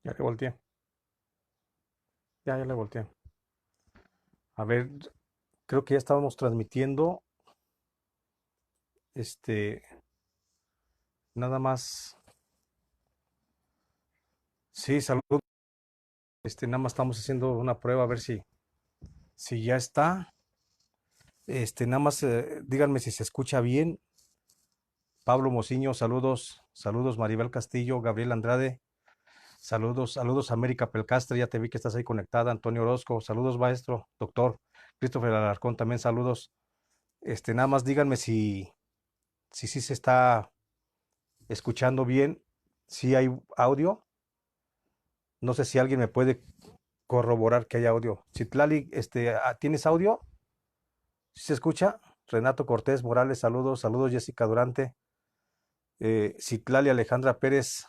Ya le volteé. Ya le volteé. A ver, creo que ya estábamos transmitiendo. Este, nada más. Sí, salud. Nada más estamos haciendo una prueba a ver si ya está. Nada más díganme si se escucha bien. Pablo Mociño, saludos. Saludos Maribel Castillo, Gabriel Andrade. Saludos, saludos América Pelcastre, ya te vi que estás ahí conectada. Antonio Orozco, saludos maestro, doctor. Christopher Alarcón, también saludos. Nada más díganme si sí se está escuchando bien, si hay audio. No sé si alguien me puede corroborar que hay audio. Citlali, ¿tienes audio? ¿Sí se escucha? Renato Cortés Morales, saludos, saludos Jessica Durante. Citlali Alejandra Pérez,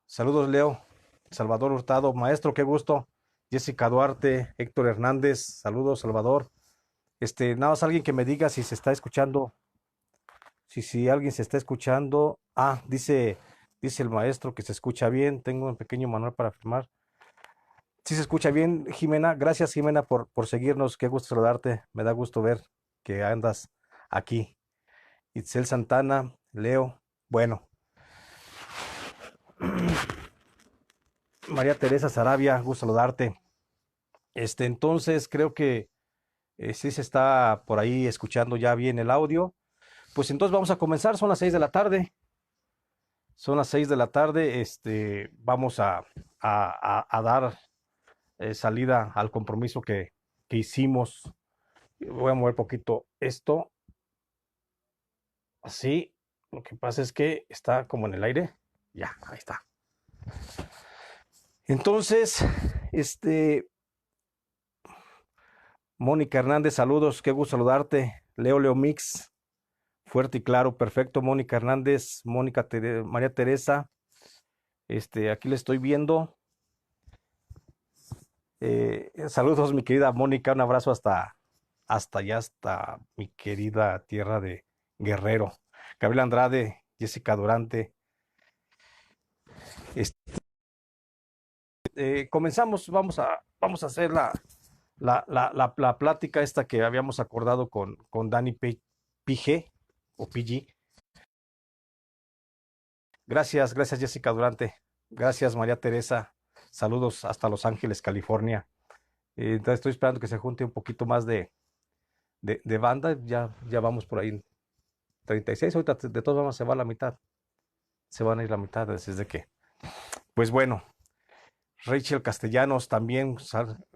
saludos Leo. Salvador Hurtado, maestro, qué gusto. Jessica Duarte, Héctor Hernández, saludos Salvador. Nada más alguien que me diga si se está escuchando, si alguien se está escuchando. Dice el maestro que se escucha bien. Tengo un pequeño manual para firmar. Si se escucha bien, Jimena. Gracias, Jimena, por seguirnos. Qué gusto saludarte. Me da gusto ver que andas aquí. Itzel Santana, Leo. Bueno, María Teresa Sarabia, gusto saludarte. Entonces creo que sí se está por ahí escuchando ya bien el audio. Pues entonces vamos a comenzar. Son las 6 de la tarde. Son las 6 de la tarde. Vamos a dar salida al compromiso que hicimos. Voy a mover poquito esto. Así. Lo que pasa es que está como en el aire. Ya, ahí está. Entonces, Mónica Hernández, saludos. Qué gusto saludarte. Leo Mix. Fuerte y claro, perfecto. Mónica Hernández, María Teresa. Aquí le estoy viendo. Saludos, mi querida Mónica. Un abrazo hasta allá, hasta mi querida tierra de Guerrero. Gabriel Andrade, Jessica Durante. Este, Comenzamos, vamos a hacer la plática esta que habíamos acordado con Dani PG o PG. Gracias Jessica Durante. Gracias María Teresa. Saludos hasta Los Ángeles, California. Entonces estoy esperando que se junte un poquito más de banda. Ya vamos por ahí. 36, ahorita de todas formas se va a la mitad. Se van a ir la mitad desde que. Pues bueno, Rachel Castellanos también.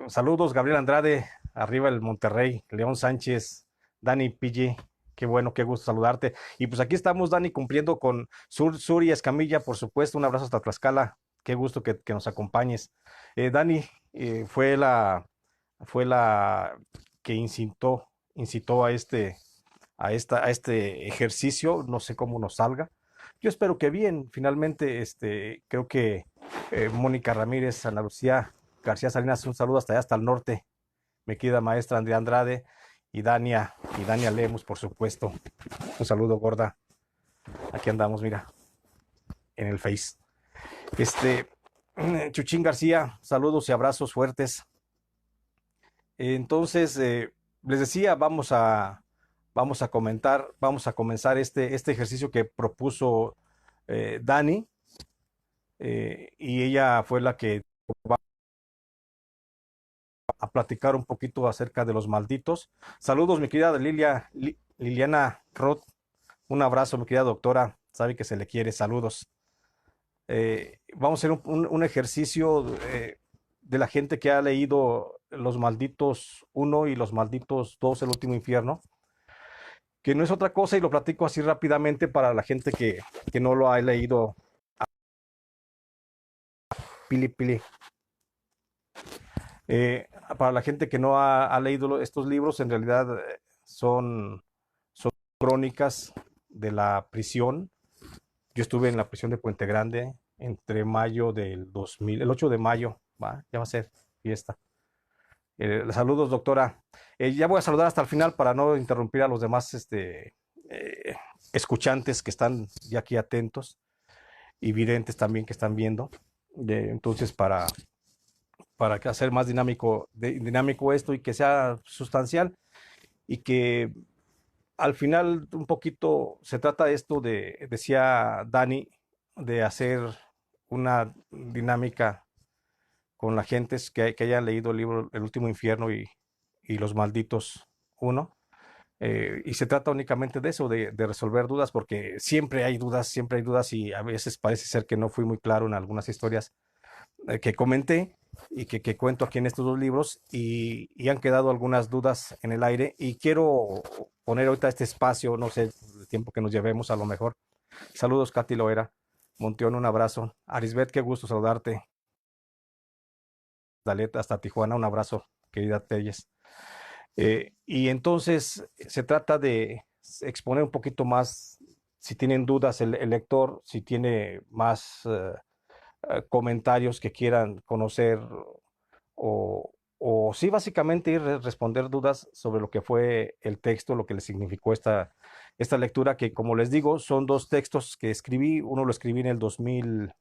Saludos, Gabriel Andrade, arriba el Monterrey, León Sánchez, Dani PG. Qué bueno, qué gusto saludarte. Y pues aquí estamos, Dani, cumpliendo con Suri Escamilla, por supuesto. Un abrazo hasta Tlaxcala. Qué gusto que nos acompañes. Dani, fue la que incitó a este ejercicio. No sé cómo nos salga. Yo espero que bien. Finalmente, creo que Mónica Ramírez, Ana Lucía García Salinas, un saludo hasta allá, hasta el norte. Me queda maestra Andrea Andrade y Dania Lemus, por supuesto. Un saludo, gorda. Aquí andamos, mira, en el Face. Este, Chuchín García, saludos y abrazos fuertes. Entonces, les decía, vamos a comenzar este ejercicio que propuso Dani, y ella fue la que va a platicar un poquito acerca de los malditos. Saludos, mi querida Liliana Roth. Un abrazo, mi querida doctora. Sabe que se le quiere. Saludos. Vamos a hacer un ejercicio de la gente que ha leído Los Malditos uno y Los Malditos 2, El Último Infierno, que no es otra cosa, y lo platico así rápidamente para la gente que no lo ha leído. Pili Pili. Para la gente que no ha leído estos libros, en realidad son crónicas de la prisión. Yo estuve en la prisión de Puente Grande entre mayo del 2000, el 8 de mayo, ya va a ser fiesta. Saludos, doctora. Ya voy a saludar hasta el final para no interrumpir a los demás escuchantes que están ya aquí atentos. y videntes también que están viendo. Entonces, para hacer más dinámico esto y que sea sustancial y que al final un poquito se trata esto de, decía Dani, de hacer una dinámica con la gente que hayan leído el libro El último infierno y Los malditos uno. Y se trata únicamente de eso, de resolver dudas, porque siempre hay dudas y a veces parece ser que no fui muy claro en algunas historias que comenté y que cuento aquí en estos dos libros y han quedado algunas dudas en el aire y quiero poner ahorita este espacio, no sé el tiempo que nos llevemos a lo mejor. Saludos, Katy Loera. Monteón, un abrazo. Arisbet, qué gusto saludarte. Dalet, hasta Tijuana, un abrazo, querida Telles. Y entonces se trata de exponer un poquito más, si tienen dudas el lector, si tiene más comentarios que quieran conocer o sí, básicamente ir a responder dudas sobre lo que fue el texto, lo que le significó esta lectura, que como les digo, son dos textos que escribí. Uno lo escribí en el 2000,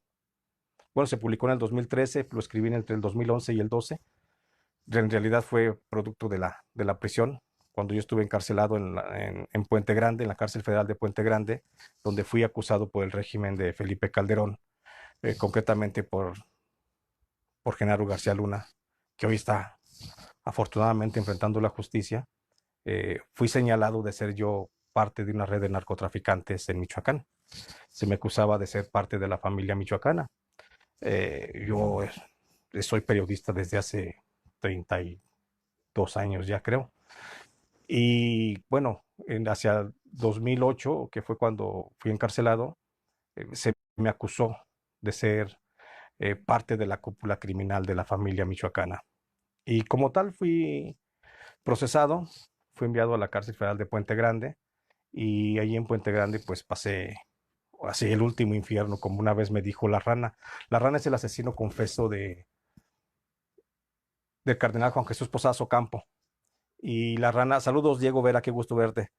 bueno, se publicó en el 2013, lo escribí entre el 2011 y el 12. En realidad fue producto de la prisión, cuando yo estuve encarcelado en Puente Grande, en la cárcel federal de Puente Grande, donde fui acusado por el régimen de Felipe Calderón, concretamente por Genaro García Luna, que hoy está afortunadamente enfrentando la justicia. Fui señalado de ser yo parte de una red de narcotraficantes en Michoacán. Se me acusaba de ser parte de la familia michoacana. Yo soy periodista desde hace 32 años ya, creo. Y bueno, hacia 2008, que fue cuando fui encarcelado, se me acusó de ser parte de la cúpula criminal de la familia michoacana. Y como tal fui procesado, fui enviado a la cárcel federal de Puente Grande y allí en Puente Grande pues pasé así el último infierno, como una vez me dijo la rana. La rana es el asesino confeso del cardenal Juan Jesús Posadas Ocampo. Y la rana, saludos Diego Vera, qué gusto verte.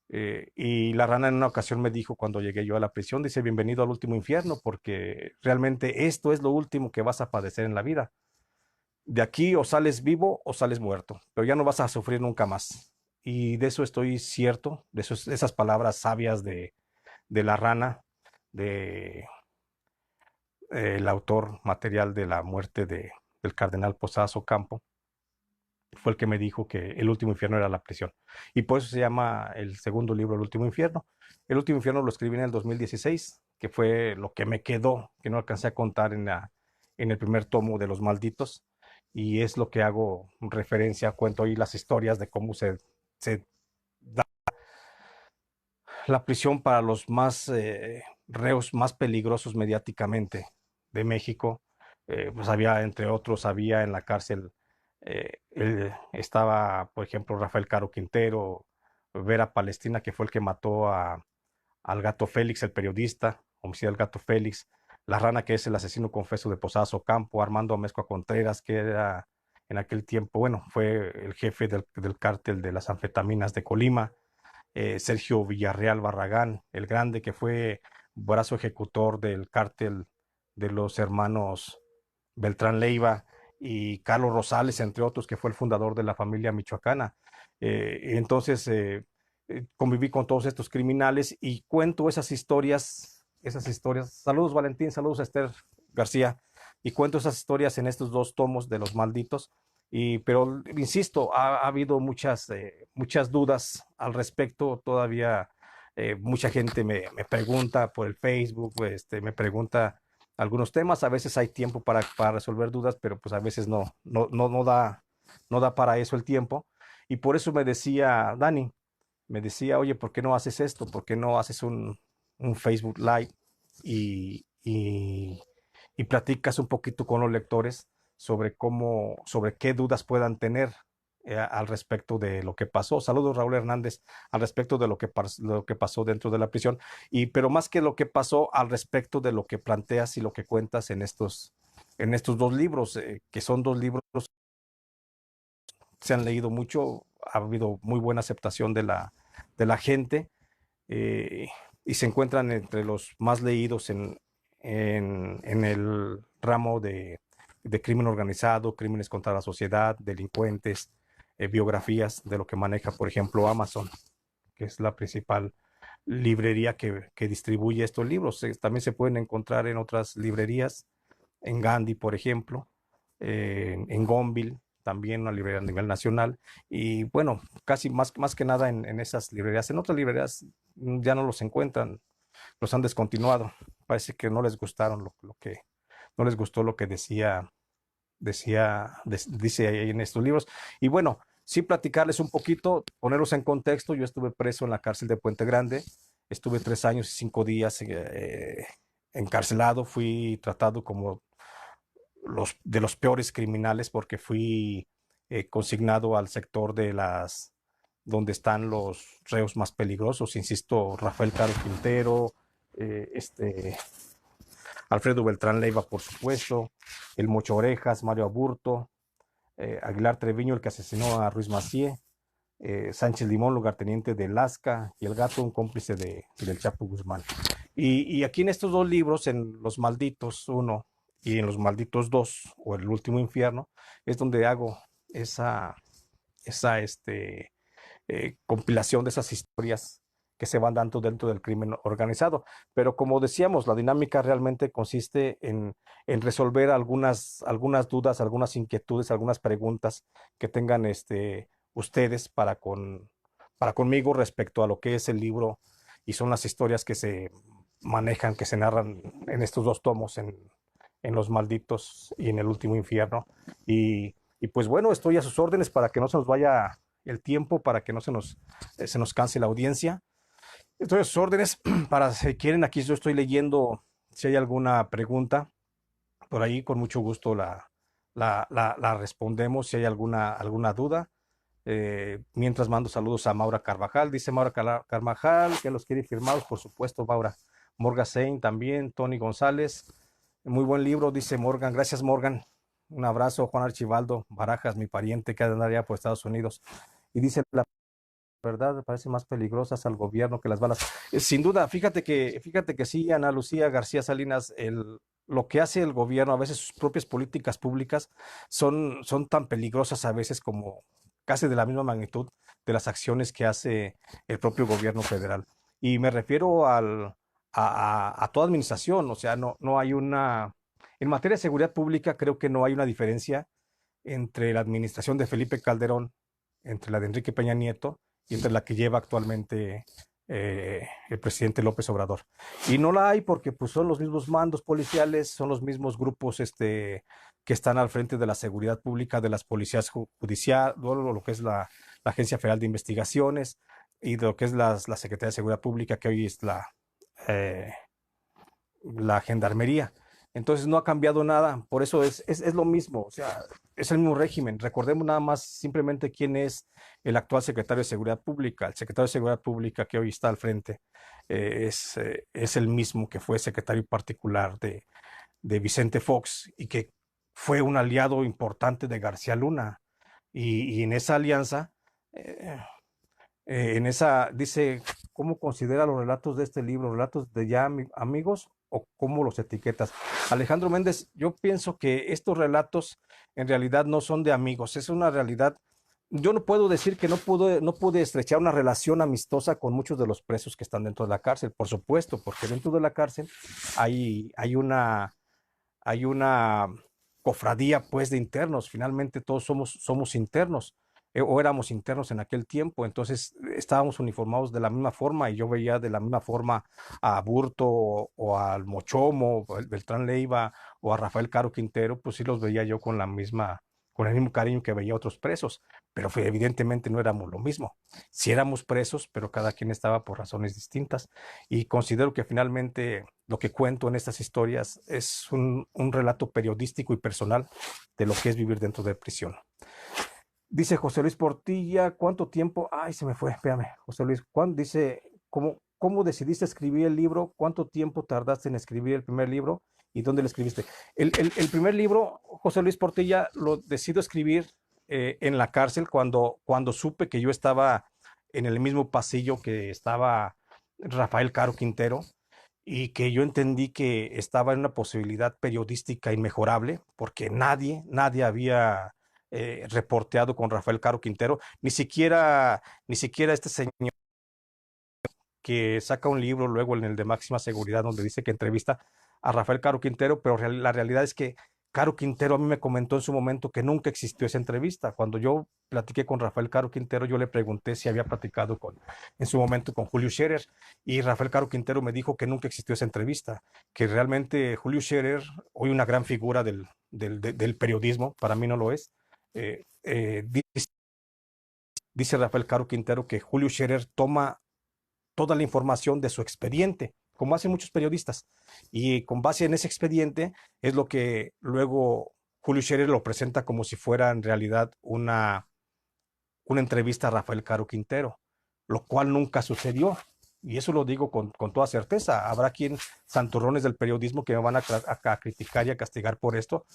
Y la rana en una ocasión me dijo cuando llegué yo a la prisión, dice, bienvenido al último infierno, porque realmente esto es lo último que vas a padecer en la vida. De aquí o sales vivo o sales muerto, pero ya no vas a sufrir nunca más. Y de eso estoy cierto, de esas palabras sabias de la rana, de el autor material de la muerte del cardenal Posadas Ocampo, fue el que me dijo que el último infierno era la prisión. Y por eso se llama el segundo libro, El último infierno. El último infierno lo escribí en el 2016, que fue lo que me quedó, que no alcancé a contar en el primer tomo de Los Malditos. Y es lo que hago referencia, cuento ahí las historias de cómo se da la prisión para los más reos más peligrosos mediáticamente de México. Pues había, entre otros, había en la cárcel, estaba, por ejemplo, Rafael Caro Quintero, Vera Palestina, que fue el que mató al gato Félix, el periodista, homicidio del gato Félix, La Rana, que es el asesino confeso de Posadas Ocampo, Armando Amezcua Contreras, que era en aquel tiempo, bueno, fue el jefe del cártel de las anfetaminas de Colima, Sergio Villarreal Barragán, el grande, que fue brazo ejecutor del cártel de los hermanos Beltrán Leiva, y Carlos Rosales, entre otros, que fue el fundador de la familia michoacana. Entonces, conviví con todos estos criminales y cuento esas historias, esas historias. Saludos Valentín, saludos Esther García, y cuento esas historias en estos dos tomos de Los Malditos. Pero insisto, ha habido muchas dudas al respecto. Todavía mucha gente me pregunta por el Facebook, me pregunta algunos temas. A veces hay tiempo para resolver dudas, pero pues a veces no da para eso el tiempo. Y por eso me decía Dani, me decía, oye, ¿por qué no haces esto? ¿Por qué no haces un Facebook Live y, y platicas un poquito con los lectores sobre qué dudas puedan tener al respecto de lo que pasó? Saludos, Raúl Hernández, al respecto de lo que pasó dentro de la prisión, pero más que lo que pasó, al respecto de lo que planteas y lo que cuentas en estos dos libros, que son dos libros que se han leído mucho, ha habido muy buena aceptación de la gente, eh, y se encuentran entre los más leídos en el ramo de crimen organizado, crímenes contra la sociedad, delincuentes, biografías de lo que maneja, por ejemplo, Amazon, que es la principal librería que distribuye estos libros. También se pueden encontrar en otras librerías, en Gandhi, por ejemplo, en Gonville, también una librería a nivel nacional. Y bueno, casi más que nada en esas librerías. En otras librerías ya no los encuentran, los han descontinuado. Parece que no les gustaron no les gustó lo que dice ahí en estos libros. Y bueno, sí platicarles un poquito, ponerlos en contexto. Yo estuve preso en la cárcel de Puente Grande, estuve 3 años y 5 días encarcelado, fui tratado como de los peores criminales porque fui consignado al sector donde están los reos más peligrosos, insisto, Rafael Caro Quintero, Alfredo Beltrán Leiva, por supuesto, el Mocho Orejas, Mario Aburto, Aguilar Treviño, el que asesinó a Ruiz Macié, Sánchez Limón, lugarteniente de Lasca, y el Gato, un cómplice del Chapo Guzmán. Y aquí en estos dos libros, en Los Malditos 1 y en Los Malditos 2, o El Último Infierno, es donde hago esa compilación de esas historias que se van dando dentro del crimen organizado. Pero como decíamos, la dinámica realmente consiste en resolver algunas dudas, algunas inquietudes, algunas preguntas que tengan ustedes para conmigo respecto a lo que es el libro y son las historias que se manejan, que se narran en estos dos tomos, en Los Malditos y en El Último Infierno. Y pues bueno, estoy a sus órdenes para que no se nos vaya el tiempo, para que no se nos canse la audiencia. Estoy a sus órdenes para si quieren, aquí yo estoy leyendo, si hay alguna pregunta, por ahí con mucho gusto la respondemos, si hay alguna duda. Mientras mando saludos a Maura Carvajal, dice Maura Carvajal, que los quiere firmados, por supuesto, Maura. Morgan Sein también, Tony González, muy buen libro, dice Morgan, gracias Morgan. Un abrazo, Juan Archibaldo Barajas, mi pariente que ha de andar allá por Estados Unidos. Y dice, la verdad, parece más peligrosas al gobierno que las balas. Sin duda, fíjate que sí, Ana Lucía García Salinas, lo que hace el gobierno, a veces sus propias políticas públicas son tan peligrosas a veces como casi de la misma magnitud de las acciones que hace el propio gobierno federal. Y me refiero a toda administración, o sea, no hay en materia de seguridad pública creo que no hay una diferencia entre la administración de Felipe Calderón, entre la de Enrique Peña Nieto y entre la que lleva actualmente el presidente López Obrador. Y no la hay porque pues, son los mismos mandos policiales, son los mismos grupos que están al frente de la seguridad pública, de las policías judiciales, lo que es la Agencia Federal de Investigaciones y de lo que es la Secretaría de Seguridad Pública, que hoy es eh, la Gendarmería. Entonces no ha cambiado nada, por eso es lo mismo, o sea, es el mismo régimen. Recordemos nada más simplemente quién es el actual secretario de Seguridad Pública. El secretario de Seguridad Pública que hoy está al frente es el mismo que fue secretario particular de Vicente Fox y que fue un aliado importante de García Luna. Y en esa alianza, eh, dice, ¿cómo considera los relatos de este libro? ¿Relatos de ya amigos o cómo los etiquetas? Alejandro Méndez, yo pienso que estos relatos en realidad no son de amigos, es una realidad. Yo no puedo decir que no pude estrechar una relación amistosa con muchos de los presos que están dentro de la cárcel, por supuesto, porque dentro de la cárcel hay una cofradía pues de internos, finalmente todos somos internos, o éramos internos en aquel tiempo, entonces estábamos uniformados de la misma forma y yo veía de la misma forma a Burto o al Mochomo, o al Beltrán Leiva o a Rafael Caro Quintero, pues sí los veía yo con el mismo cariño que veía a otros presos, pero evidentemente no éramos lo mismo. Sí éramos presos, pero cada quien estaba por razones distintas y considero que finalmente lo que cuento en estas historias es un relato periodístico y personal de lo que es vivir dentro de prisión. Dice José Luis Portilla, ¿cuánto tiempo? Ay, se me fue, espérame, José Luis, dice, ¿cómo decidiste escribir el libro? ¿Cuánto tiempo tardaste en escribir el primer libro? ¿Y dónde lo escribiste? El primer libro, José Luis Portilla, lo decido escribir en la cárcel cuando supe que yo estaba en el mismo pasillo que estaba Rafael Caro Quintero y que yo entendí que estaba en una posibilidad periodística inmejorable, porque nadie había reporteado con Rafael Caro Quintero, ni siquiera este señor que saca un libro luego en el de máxima seguridad donde dice que entrevista a Rafael Caro Quintero, pero la realidad es que Caro Quintero a mí me comentó en su momento que nunca existió esa entrevista. Cuando yo platiqué con Rafael Caro Quintero, yo le pregunté si había platicado en su momento con Julio Scherer, y Rafael Caro Quintero me dijo que nunca existió esa entrevista, que realmente Julio Scherer, hoy una gran figura del periodismo, para mí no lo es, dice Rafael Caro Quintero que Julio Scherer toma toda la información de su expediente, como hacen muchos periodistas. Y con base en ese expediente es lo que luego Julio Scherer lo presenta como si fuera en realidad una entrevista a Rafael Caro Quintero, lo cual nunca sucedió. Y eso lo digo con toda certeza. Habrá quien, santurrones del periodismo, que me van a criticar y a castigar por esto,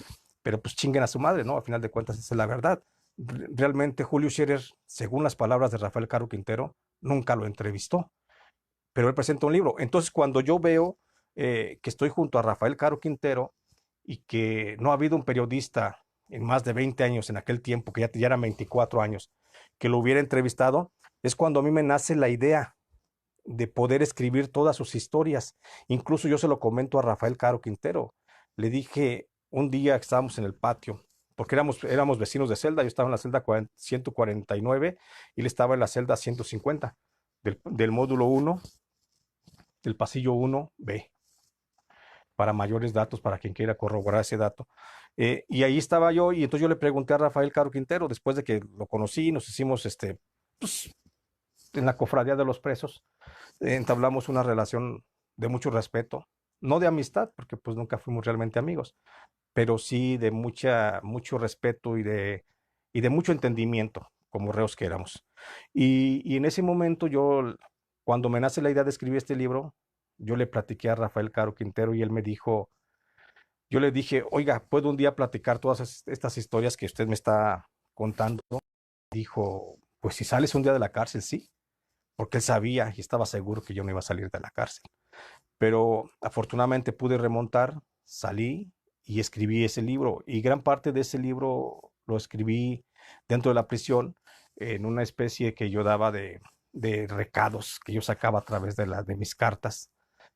pero pues chinguen a su madre, ¿no? A final de cuentas, esa es la verdad. Realmente Julio Scherer, según las palabras de Rafael Caro Quintero, nunca lo entrevistó, pero él presenta un libro. Entonces, cuando yo veo que estoy junto a Rafael Caro Quintero y que no ha habido un periodista en más de 20 años, en aquel tiempo, que ya eran 24 años, que lo hubiera entrevistado, es cuando a mí me nace la idea de poder escribir todas sus historias. Incluso yo se lo comento a Rafael Caro Quintero. Le dije un día que estábamos en el patio, porque éramos vecinos de celda. Yo estaba en la celda 149 y él estaba en la celda 150 del módulo 1 del pasillo 1B, para mayores datos, para quien quiera corroborar ese dato. Y ahí estaba yo, y entonces yo le pregunté a Rafael Caro Quintero, después de que lo conocí, nos hicimos pues, en la cofradía de los presos, entablamos una relación de mucho respeto, no de amistad, porque pues nunca fuimos realmente amigos, pero sí de mucho respeto y de mucho entendimiento, como reos que éramos. Y en ese momento cuando me nace la idea de escribir este libro, yo le platiqué a Rafael Caro Quintero y él me dijo, yo le dije, oiga, ¿puedo un día platicar todas estas historias que usted me está contando? Dijo, pues si sales un día de la cárcel, sí, porque él sabía y estaba seguro que yo no iba a salir de la cárcel. Pero afortunadamente pude remontar, salí y escribí ese libro. Y gran parte de ese libro lo escribí dentro de la prisión, en una especie que yo daba de recados que yo sacaba a través de mis cartas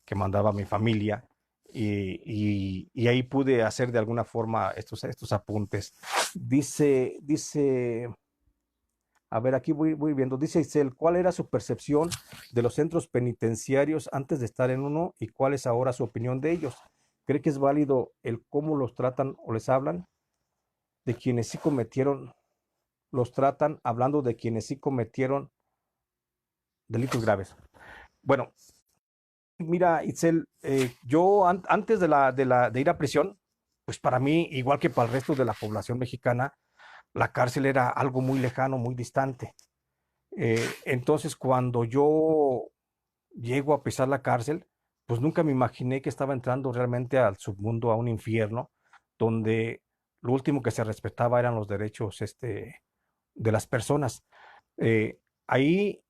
que mandaba a mi familia. Y ahí pude hacer de alguna forma estos apuntes. Dice, a ver, aquí voy viendo. Dice Isel, ¿cuál era su percepción de los centros penitenciarios antes de estar en uno y cuál es ahora su opinión de ellos? ¿Cree que es válido el cómo los tratan o les hablan? De quienes sí cometieron, los tratan hablando de quienes sí cometieron delitos graves. Bueno, mira, Itzel, yo antes de ir a prisión, pues para mí, igual que para el resto de la población mexicana, la cárcel era algo muy lejano, muy distante. Entonces, cuando yo llego a pisar la cárcel, pues nunca me imaginé que estaba entrando realmente al submundo, a un infierno, donde lo último que se respetaba eran los derechos de las personas. Eh, ahí,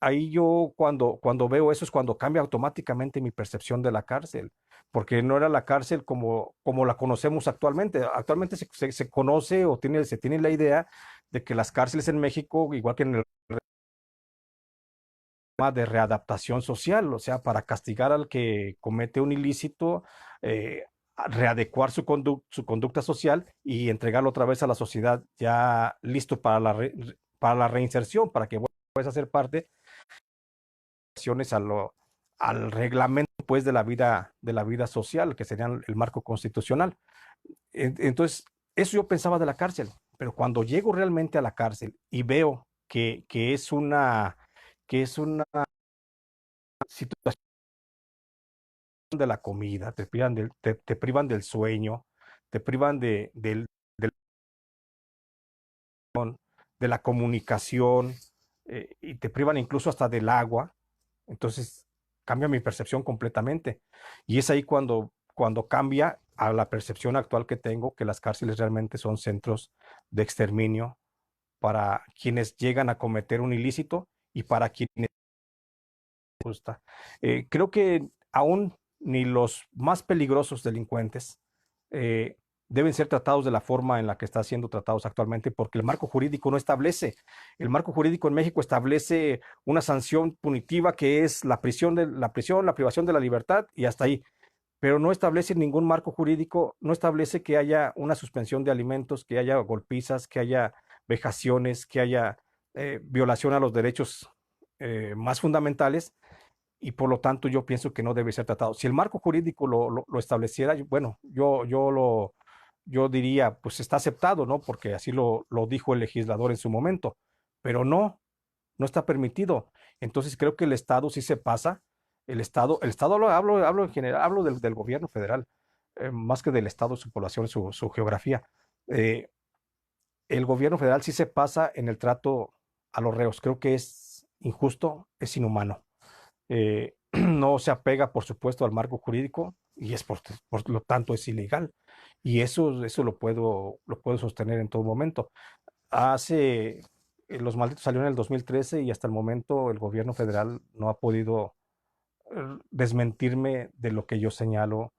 ahí yo cuando veo eso es cuando cambia automáticamente mi percepción de la cárcel, porque no era la cárcel como la conocemos actualmente. Actualmente se conoce o se tiene la idea de que las cárceles en México, igual que en el de readaptación social, o sea, para castigar al que comete un ilícito, readecuar su conducta social y entregarlo otra vez a la sociedad ya listo para la reinserción, para que vuelvas a ser parte al reglamento pues de la vida social, que sería el marco constitucional. Entonces, eso yo pensaba de la cárcel, pero cuando llego realmente a la cárcel y veo que es una situación de la comida, te privan del sueño, te privan de la comunicación, y te privan incluso hasta del agua. Entonces cambia mi percepción completamente. Y es ahí cuando cambia a la percepción actual que tengo, que las cárceles realmente son centros de exterminio para quienes llegan a cometer un ilícito y para quienes gusta. Creo que aún ni los más peligrosos delincuentes eh, deben ser tratados de la forma en la que están siendo tratados actualmente, porque el marco jurídico no establece. El marco jurídico en México establece una sanción punitiva que es la privación de la libertad y hasta ahí, pero no establece ningún marco jurídico, no establece que haya una suspensión de alimentos, que haya golpizas, que haya vejaciones, que haya violación a los derechos más fundamentales, y por lo tanto yo pienso que no debe ser tratado. Si el marco jurídico lo estableciera, bueno, yo diría, pues está aceptado, ¿no? Porque así lo dijo el legislador en su momento, pero no está permitido. Entonces creo que el Estado sí se pasa. El Estado hablo en general, hablo del gobierno federal, más que del Estado, su población, su geografía. Eh, el gobierno federal sí se pasa en el trato a los reos. Creo que es injusto, es inhumano. No se apega, por supuesto, al marco jurídico y por lo tanto es ilegal. Y eso lo puedo sostener en todo momento. Hace, los malditos salió en el 2013 y hasta el momento el gobierno federal no ha podido desmentirme de lo que yo señalo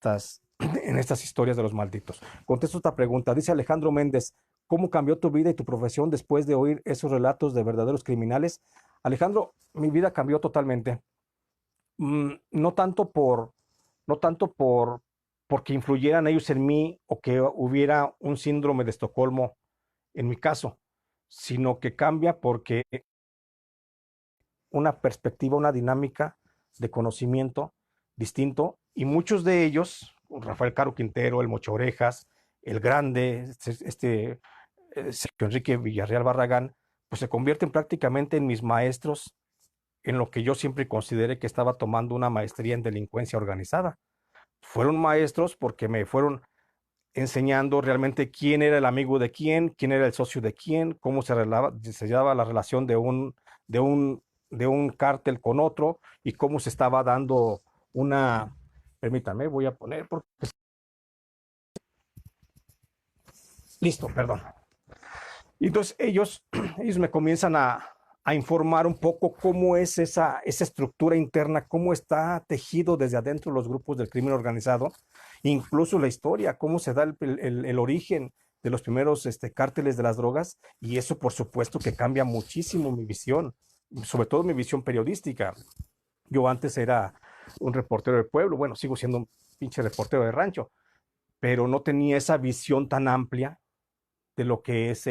en estas historias de los malditos. Contesto esta pregunta. Dice Alejandro Méndez, ¿cómo cambió tu vida y tu profesión después de oír esos relatos de verdaderos criminales? Alejandro, mi vida cambió totalmente. No tanto porque influyeran ellos en mí o que hubiera un síndrome de Estocolmo en mi caso, sino que cambia porque una perspectiva, una dinámica de conocimiento distinto, y muchos de ellos, Rafael Caro Quintero, el Mocho Orejas, el Grande, Sergio Enrique Villarreal Barragán, pues se convierten prácticamente en mis maestros en lo que yo siempre consideré que estaba tomando una maestría en delincuencia organizada. Fueron maestros porque me fueron enseñando realmente quién era el amigo de quién era el socio de quién, cómo se daba la relación de un, de un cártel con otro y cómo se estaba dando una... Permítanme, voy a poner... Listo, perdón. Y entonces ellos me comienzan a informar un poco cómo es esa estructura interna, cómo está tejido desde adentro los grupos del crimen organizado, incluso la historia, cómo se da el origen de los primeros cárteles de las drogas, y eso por supuesto que cambia muchísimo mi visión, sobre todo mi visión periodística. Yo antes era un reportero de pueblo, bueno, sigo siendo un pinche reportero de rancho, pero no tenía esa visión tan amplia de lo que es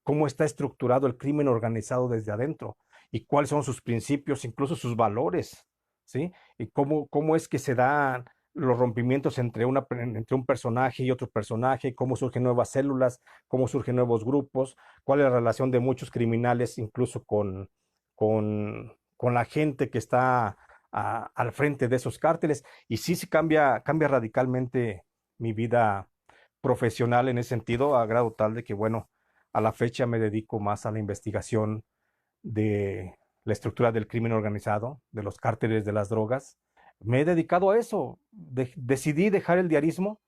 cómo está estructurado el crimen organizado desde adentro y cuáles son sus principios, incluso sus valores, ¿sí? Y cómo es que se dan los rompimientos entre un personaje y otro personaje, cómo surgen nuevas células, cómo surgen nuevos grupos, cuál es la relación de muchos criminales incluso con la gente que está al frente de esos cárteles. Y sí, sí cambia radicalmente mi vida profesional en ese sentido, a grado tal de que, bueno, a la fecha me dedico más a la investigación de la estructura del crimen organizado, de los cárteles de las drogas. Me he dedicado a eso. Decidí dejar el diarismo,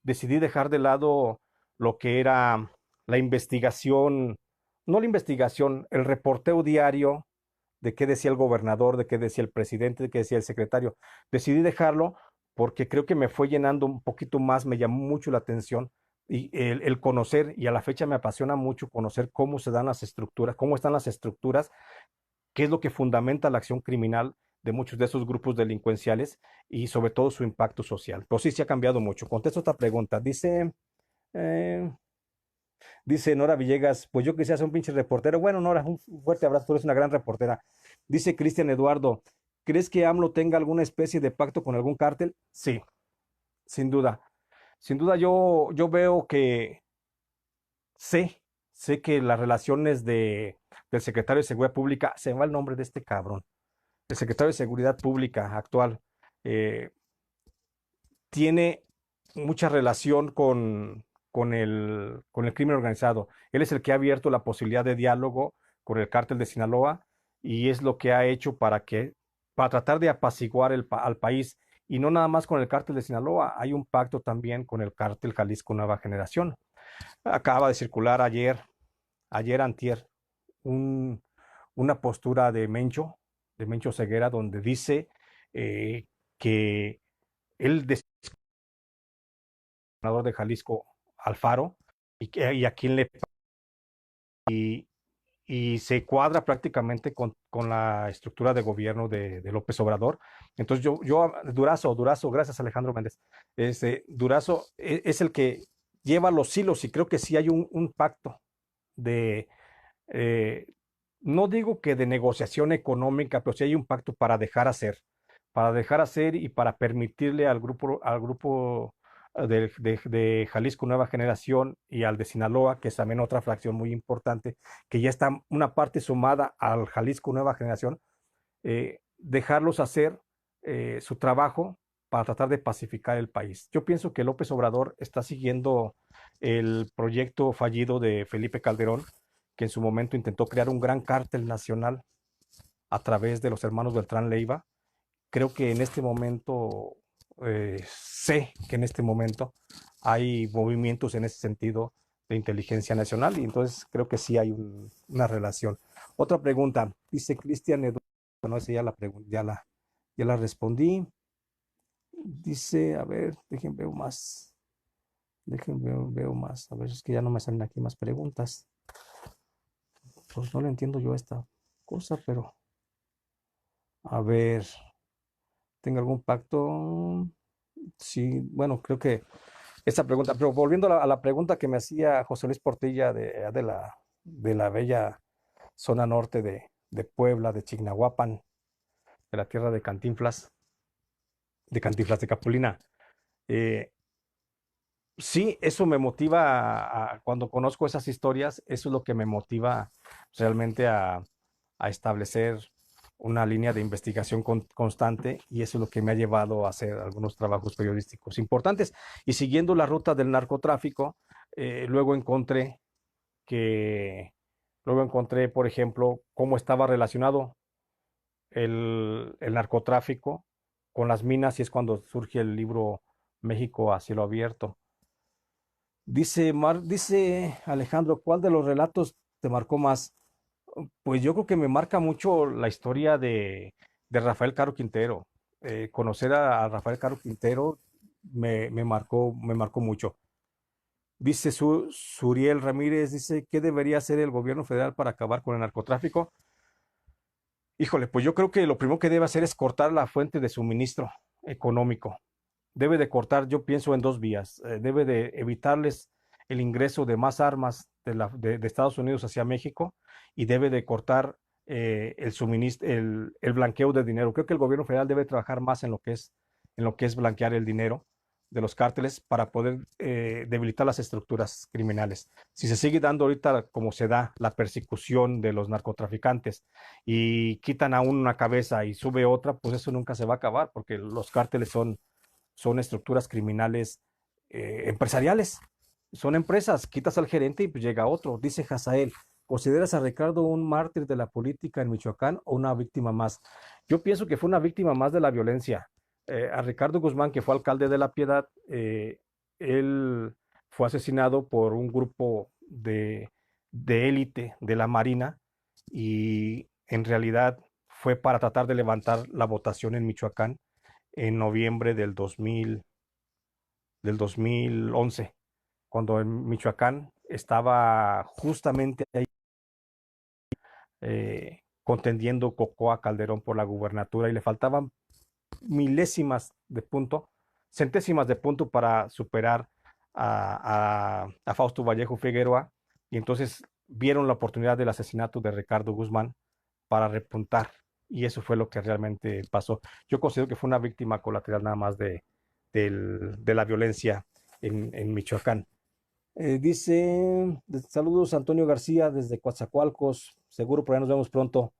decidí dejar de lado lo que era la investigación, no la investigación, el reporteo diario de qué decía el gobernador, de qué decía el presidente, de qué decía el secretario. Decidí dejarlo porque creo que me fue llenando un poquito más, me llamó mucho la atención y el conocer, y a la fecha me apasiona mucho conocer cómo se dan las estructuras, cómo están las estructuras, qué es lo que fundamenta la acción criminal de muchos de esos grupos delincuenciales y sobre todo su impacto social. Pero sí se ha cambiado mucho. Contesto esta pregunta. Eh, Dice Nora Villegas, pues yo quisiera ser un pinche reportero. Bueno, Nora, un fuerte abrazo, tú eres una gran reportera. Dice Cristian Eduardo, ¿crees que AMLO tenga alguna especie de pacto con algún cártel? Sí, sin duda. Sin duda yo veo que sé, sé que las relaciones del secretario de Seguridad Pública, se me va el nombre de este cabrón, el secretario de Seguridad Pública actual, eh, tiene mucha relación con el crimen organizado. Él es el que ha abierto la posibilidad de diálogo con el cártel de Sinaloa y es lo que ha hecho para tratar de apaciguar al país. Y no nada más con el cártel de Sinaloa, hay un pacto también con el cártel Jalisco Nueva Generación. Acaba de circular ayer antier, un- una postura de Mencho Ceguera, donde dice que él gobernador de Jalisco, Alfaro, y a quien le y, y se cuadra prácticamente con la estructura de gobierno de López Obrador. Entonces Durazo, gracias Alejandro Méndez, Durazo es el que lleva los hilos y creo que sí hay un pacto de, eh, no digo que de negociación económica, pero sí hay un pacto para dejar hacer y para permitirle al grupo de Jalisco Nueva Generación y al de Sinaloa, que es también otra fracción muy importante, que ya está una parte sumada al Jalisco Nueva Generación, dejarlos hacer su trabajo para tratar de pacificar el país. Yo pienso que López Obrador está siguiendo el proyecto fallido de Felipe Calderón, que en su momento intentó crear un gran cártel nacional a través de los hermanos Beltrán Leiva. Creo que en este momento, sé que en este momento hay movimientos en ese sentido de inteligencia nacional y entonces creo que sí hay una relación. Otra pregunta, dice Cristian Eduardo, no sé, ya la respondí. Dice, a ver, veo más. Veo más. A ver, es que ya no me salen aquí más preguntas. Pues no le entiendo yo a esta cosa, pero a ver, ¿tengo algún pacto? Sí, bueno, creo que esta pregunta, pero volviendo a la pregunta que me hacía José Luis Portilla de la bella zona norte de Puebla, de Chignahuapan, de la tierra de Cantinflas de Capulina. Eh, sí, eso me motiva cuando conozco esas historias, eso es lo que me motiva realmente a establecer una línea de investigación constante y eso es lo que me ha llevado a hacer algunos trabajos periodísticos importantes. Y siguiendo la ruta del narcotráfico, luego encontré que, luego encontré, por ejemplo, cómo estaba relacionado el narcotráfico con las minas y es cuando surge el libro México a cielo abierto. Dice Alejandro, ¿cuál de los relatos te marcó más? Pues yo creo que me marca mucho la historia de Rafael Caro Quintero. Conocer a Rafael Caro Quintero me marcó mucho. Dice Suriel Ramírez, dice, ¿qué debería hacer el gobierno federal para acabar con el narcotráfico? Híjole, pues yo creo que lo primero que debe hacer es cortar la fuente de suministro económico. Debe de cortar, yo pienso en dos vías. Debe de evitarles el ingreso de más armas de Estados Unidos hacia México y debe de cortar el blanqueo de dinero. Creo que el gobierno federal debe trabajar más en lo que es blanquear el dinero de los cárteles para poder debilitar las estructuras criminales. Si se sigue dando ahorita como se da la persecución de los narcotraficantes y quitan a una cabeza y sube otra, pues eso nunca se va a acabar porque los cárteles son estructuras criminales empresariales. Son empresas, quitas al gerente y pues llega otro. Dice Hazael, ¿consideras a Ricardo un mártir de la política en Michoacán o una víctima más? Yo pienso que fue una víctima más de la violencia. A Ricardo Guzmán, que fue alcalde de La Piedad, él fue asesinado por un grupo de élite de la Marina y en realidad fue para tratar de levantar la votación en Michoacán en noviembre del 2011, cuando en Michoacán estaba justamente ahí contendiendo Cocoa Calderón por la gubernatura y le faltaban milésimas de punto, centésimas de punto para superar a Fausto Vallejo Figueroa y entonces vieron la oportunidad del asesinato de Ricardo Guzmán para repuntar y eso fue lo que realmente pasó. Yo considero que fue una víctima colateral nada más de la violencia en Michoacán. Dice, saludos Antonio García desde Coatzacoalcos, seguro por ahí nos vemos pronto,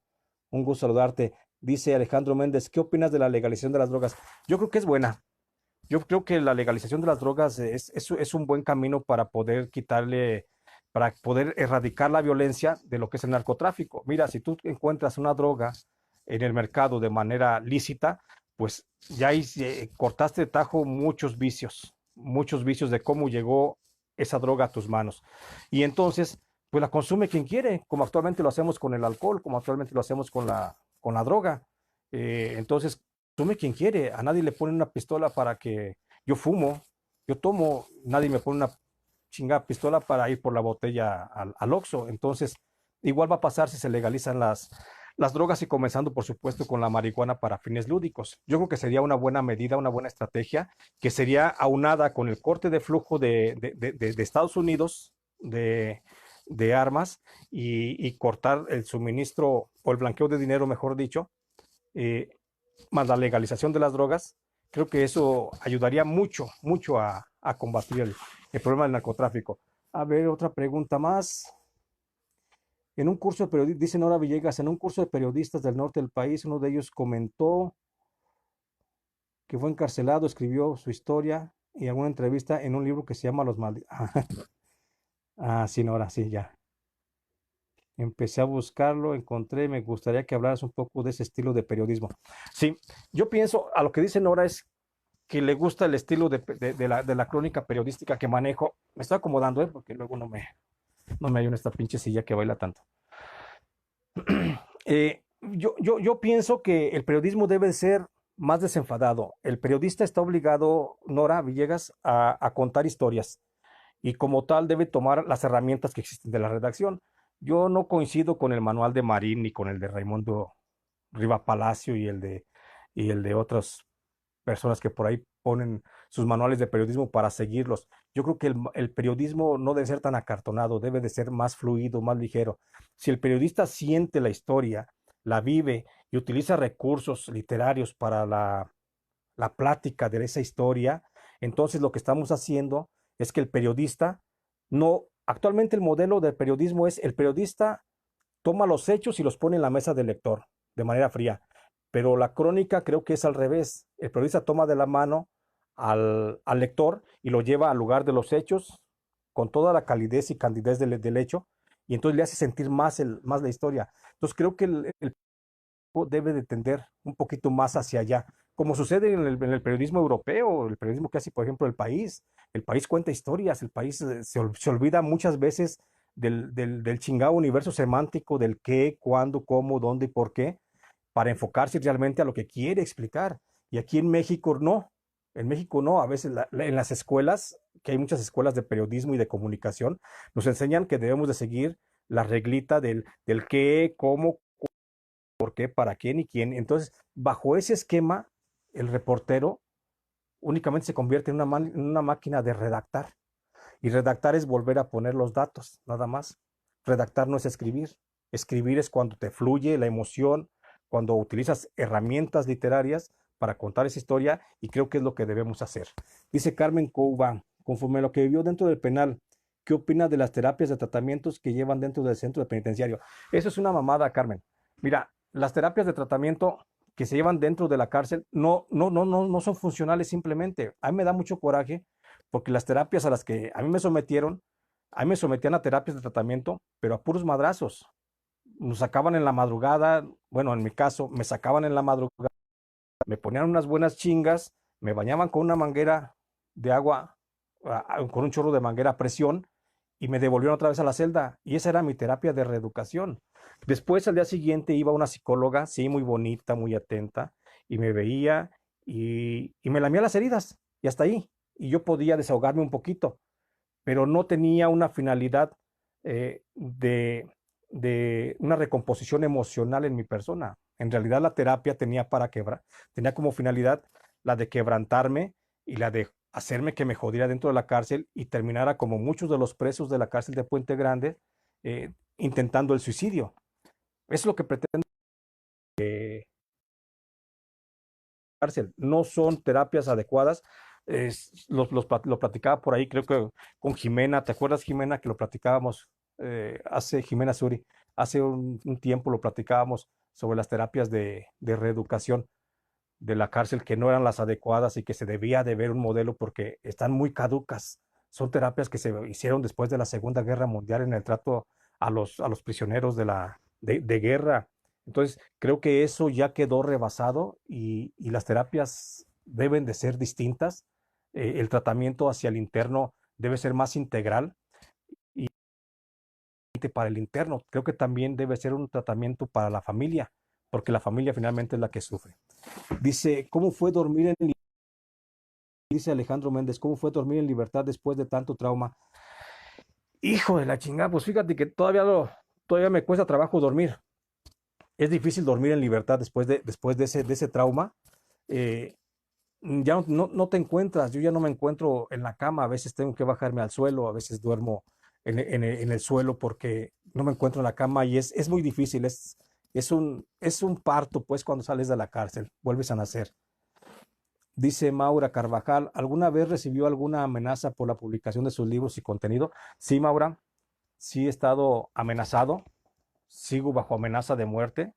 un gusto saludarte. Dice Alejandro Méndez, ¿qué opinas de la legalización de las drogas? Yo creo que es buena. Yo creo que la legalización de las drogas es un buen camino para poder erradicar la violencia de lo que es el narcotráfico. Mira, si tú encuentras una droga en el mercado de manera lícita, pues ya ahí cortaste de tajo muchos vicios de cómo llegó esa droga a tus manos. Y entonces, pues la consume quien quiere, como actualmente lo hacemos con el alcohol, como actualmente lo hacemos con la droga. Entonces, consume quien quiere, a nadie le ponen una pistola para que yo fumo, yo tomo, nadie me pone una chingada pistola para ir por la botella al Oxxo. Entonces, igual va a pasar si se legalizan las drogas y comenzando, por supuesto, con la marihuana para fines lúdicos. Yo creo que sería una buena medida, una buena estrategia, que sería aunada con el corte de flujo de Estados Unidos de armas y cortar el suministro o el blanqueo de dinero, mejor dicho, eh, más la legalización de las drogas. Creo que eso ayudaría mucho, mucho a combatir el problema del narcotráfico. A ver, otra pregunta más. En un curso de periodistas, dice Nora Villegas, en un curso de periodistas del norte del país, uno de ellos comentó que fue encarcelado, escribió su historia y alguna entrevista en un libro que se llama Los Malditos. Ah, sí, Nora, sí, ya. Empecé a buscarlo, encontré, me gustaría que hablaras un poco de ese estilo de periodismo. Sí, yo pienso, a lo que dice Nora es que le gusta el estilo de la crónica periodística que manejo. Me estoy acomodando, porque luego no me hay en esta pinche silla que baila tanto. Yo pienso que el periodismo debe ser más desenfadado. El periodista está obligado, Nora Villegas, a contar historias y como tal debe tomar las herramientas que existen de la redacción. Yo no coincido con el manual de Marín ni con el de Raimundo Riva Palacio y el de otras personas que por ahí ponen sus manuales de periodismo para seguirlos. Yo creo que el periodismo no debe ser tan acartonado, debe de ser más fluido, más ligero. Si el periodista siente la historia, la vive y utiliza recursos literarios para la plática de esa historia, entonces lo que estamos haciendo es que el periodista no, actualmente el modelo de periodismo es el periodista toma los hechos y los pone en la mesa del lector de manera fría. Pero la crónica creo que es al revés. El periodista toma de la mano al lector y lo lleva al lugar de los hechos con toda la calidez y candidez del hecho y entonces le hace sentir más la historia. Entonces creo que el debe de tender un poquito más hacia allá, como sucede en el periodismo europeo, el periodismo que hace, por ejemplo, el país. El país cuenta historias, el país se olvida muchas veces del chingado universo semántico del qué, cuándo, cómo, dónde y por qué, para enfocarse realmente a lo que quiere explicar. Y aquí en México no, a veces en las escuelas, que hay muchas escuelas de periodismo y de comunicación, nos enseñan que debemos de seguir la reglita del qué, cómo, por qué, para quién y quién. Entonces, bajo ese esquema, el reportero únicamente se convierte en una máquina de redactar. Y redactar es volver a poner los datos, nada más. Redactar no es escribir. Escribir es cuando te fluye la emoción, cuando utilizas herramientas literarias para contar esa historia y creo que es lo que debemos hacer. Dice Carmen Couva, conforme a lo que vivió dentro del penal, ¿qué opina de las terapias de tratamientos que llevan dentro del centro de penitenciario? Eso es una mamada, Carmen. Mira, las terapias de tratamiento que se llevan dentro de la cárcel no son funcionales simplemente. A mí me da mucho coraje porque las terapias a las que a mí me sometían a terapias de tratamiento, pero a puros madrazos. Nos sacaban en la madrugada, bueno, en mi caso, me sacaban en la madrugada, me ponían unas buenas chingas, me bañaban con una manguera de agua, con un chorro de manguera a presión, y me devolvieron otra vez a la celda. Y esa era mi terapia de reeducación. Después, al día siguiente, iba una psicóloga, sí, muy bonita, muy atenta, y me veía y me lamía las heridas, y hasta ahí. Y yo podía desahogarme un poquito, pero no tenía una finalidad de una recomposición emocional en mi persona. En realidad la terapia tenía como finalidad la de quebrantarme y la de hacerme que me jodiera dentro de la cárcel y terminara como muchos de los presos de la cárcel de Puente Grande intentando el suicidio. Es lo que pretende la cárcel. No son terapias adecuadas. Lo platicaba por ahí, creo que con Jimena. ¿Te acuerdas, Jimena, que lo platicábamos Jimena Suri, hace un tiempo lo platicábamos sobre las terapias de reeducación de la cárcel que no eran las adecuadas y que se debía de ver un modelo porque están muy caducas. Son terapias que se hicieron después de la Segunda Guerra Mundial en el trato a los prisioneros de guerra. Entonces, creo que eso ya quedó rebasado y las terapias deben de ser distintas. El tratamiento hacia el interno debe ser más integral y para el interno. Creo que también debe ser un tratamiento para la familia, porque la familia finalmente es la que sufre. Dice, ¿cómo fue dormir en dice Alejandro Méndez, ¿cómo fue dormir en libertad después de tanto trauma? Hijo de la chingada, pues fíjate que todavía me cuesta trabajo dormir. Es difícil dormir en libertad después de ese trauma. Eh, ya no te encuentras, yo ya no me encuentro en la cama, a veces tengo que bajarme al suelo, a veces duermo en el suelo porque no me encuentro en la cama y es muy difícil, es un parto pues cuando sales de la cárcel, vuelves a nacer. Dice Maura Carvajal, ¿alguna vez recibió alguna amenaza por la publicación de sus libros y contenido? Sí, Maura, sí he estado amenazado, sigo bajo amenaza de muerte,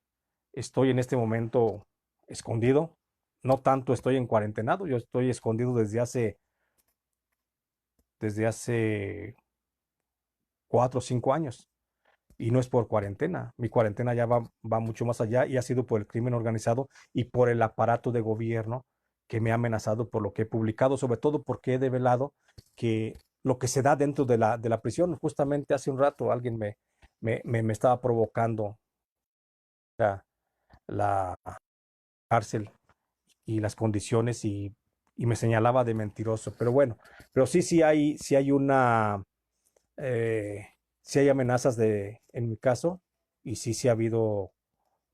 estoy en este momento escondido, no tanto estoy en cuarentenado, yo estoy escondido desde hace 4 o 5 años y no es por cuarentena, mi cuarentena ya va mucho más allá y ha sido por el crimen organizado y por el aparato de gobierno que me ha amenazado por lo que he publicado, sobre todo porque he develado que lo que se da dentro de la prisión, justamente hace un rato alguien me estaba provocando la cárcel y las condiciones y me señalaba de mentiroso. Pero bueno, pero sí hay sí hay amenazas en mi caso y sí ha habido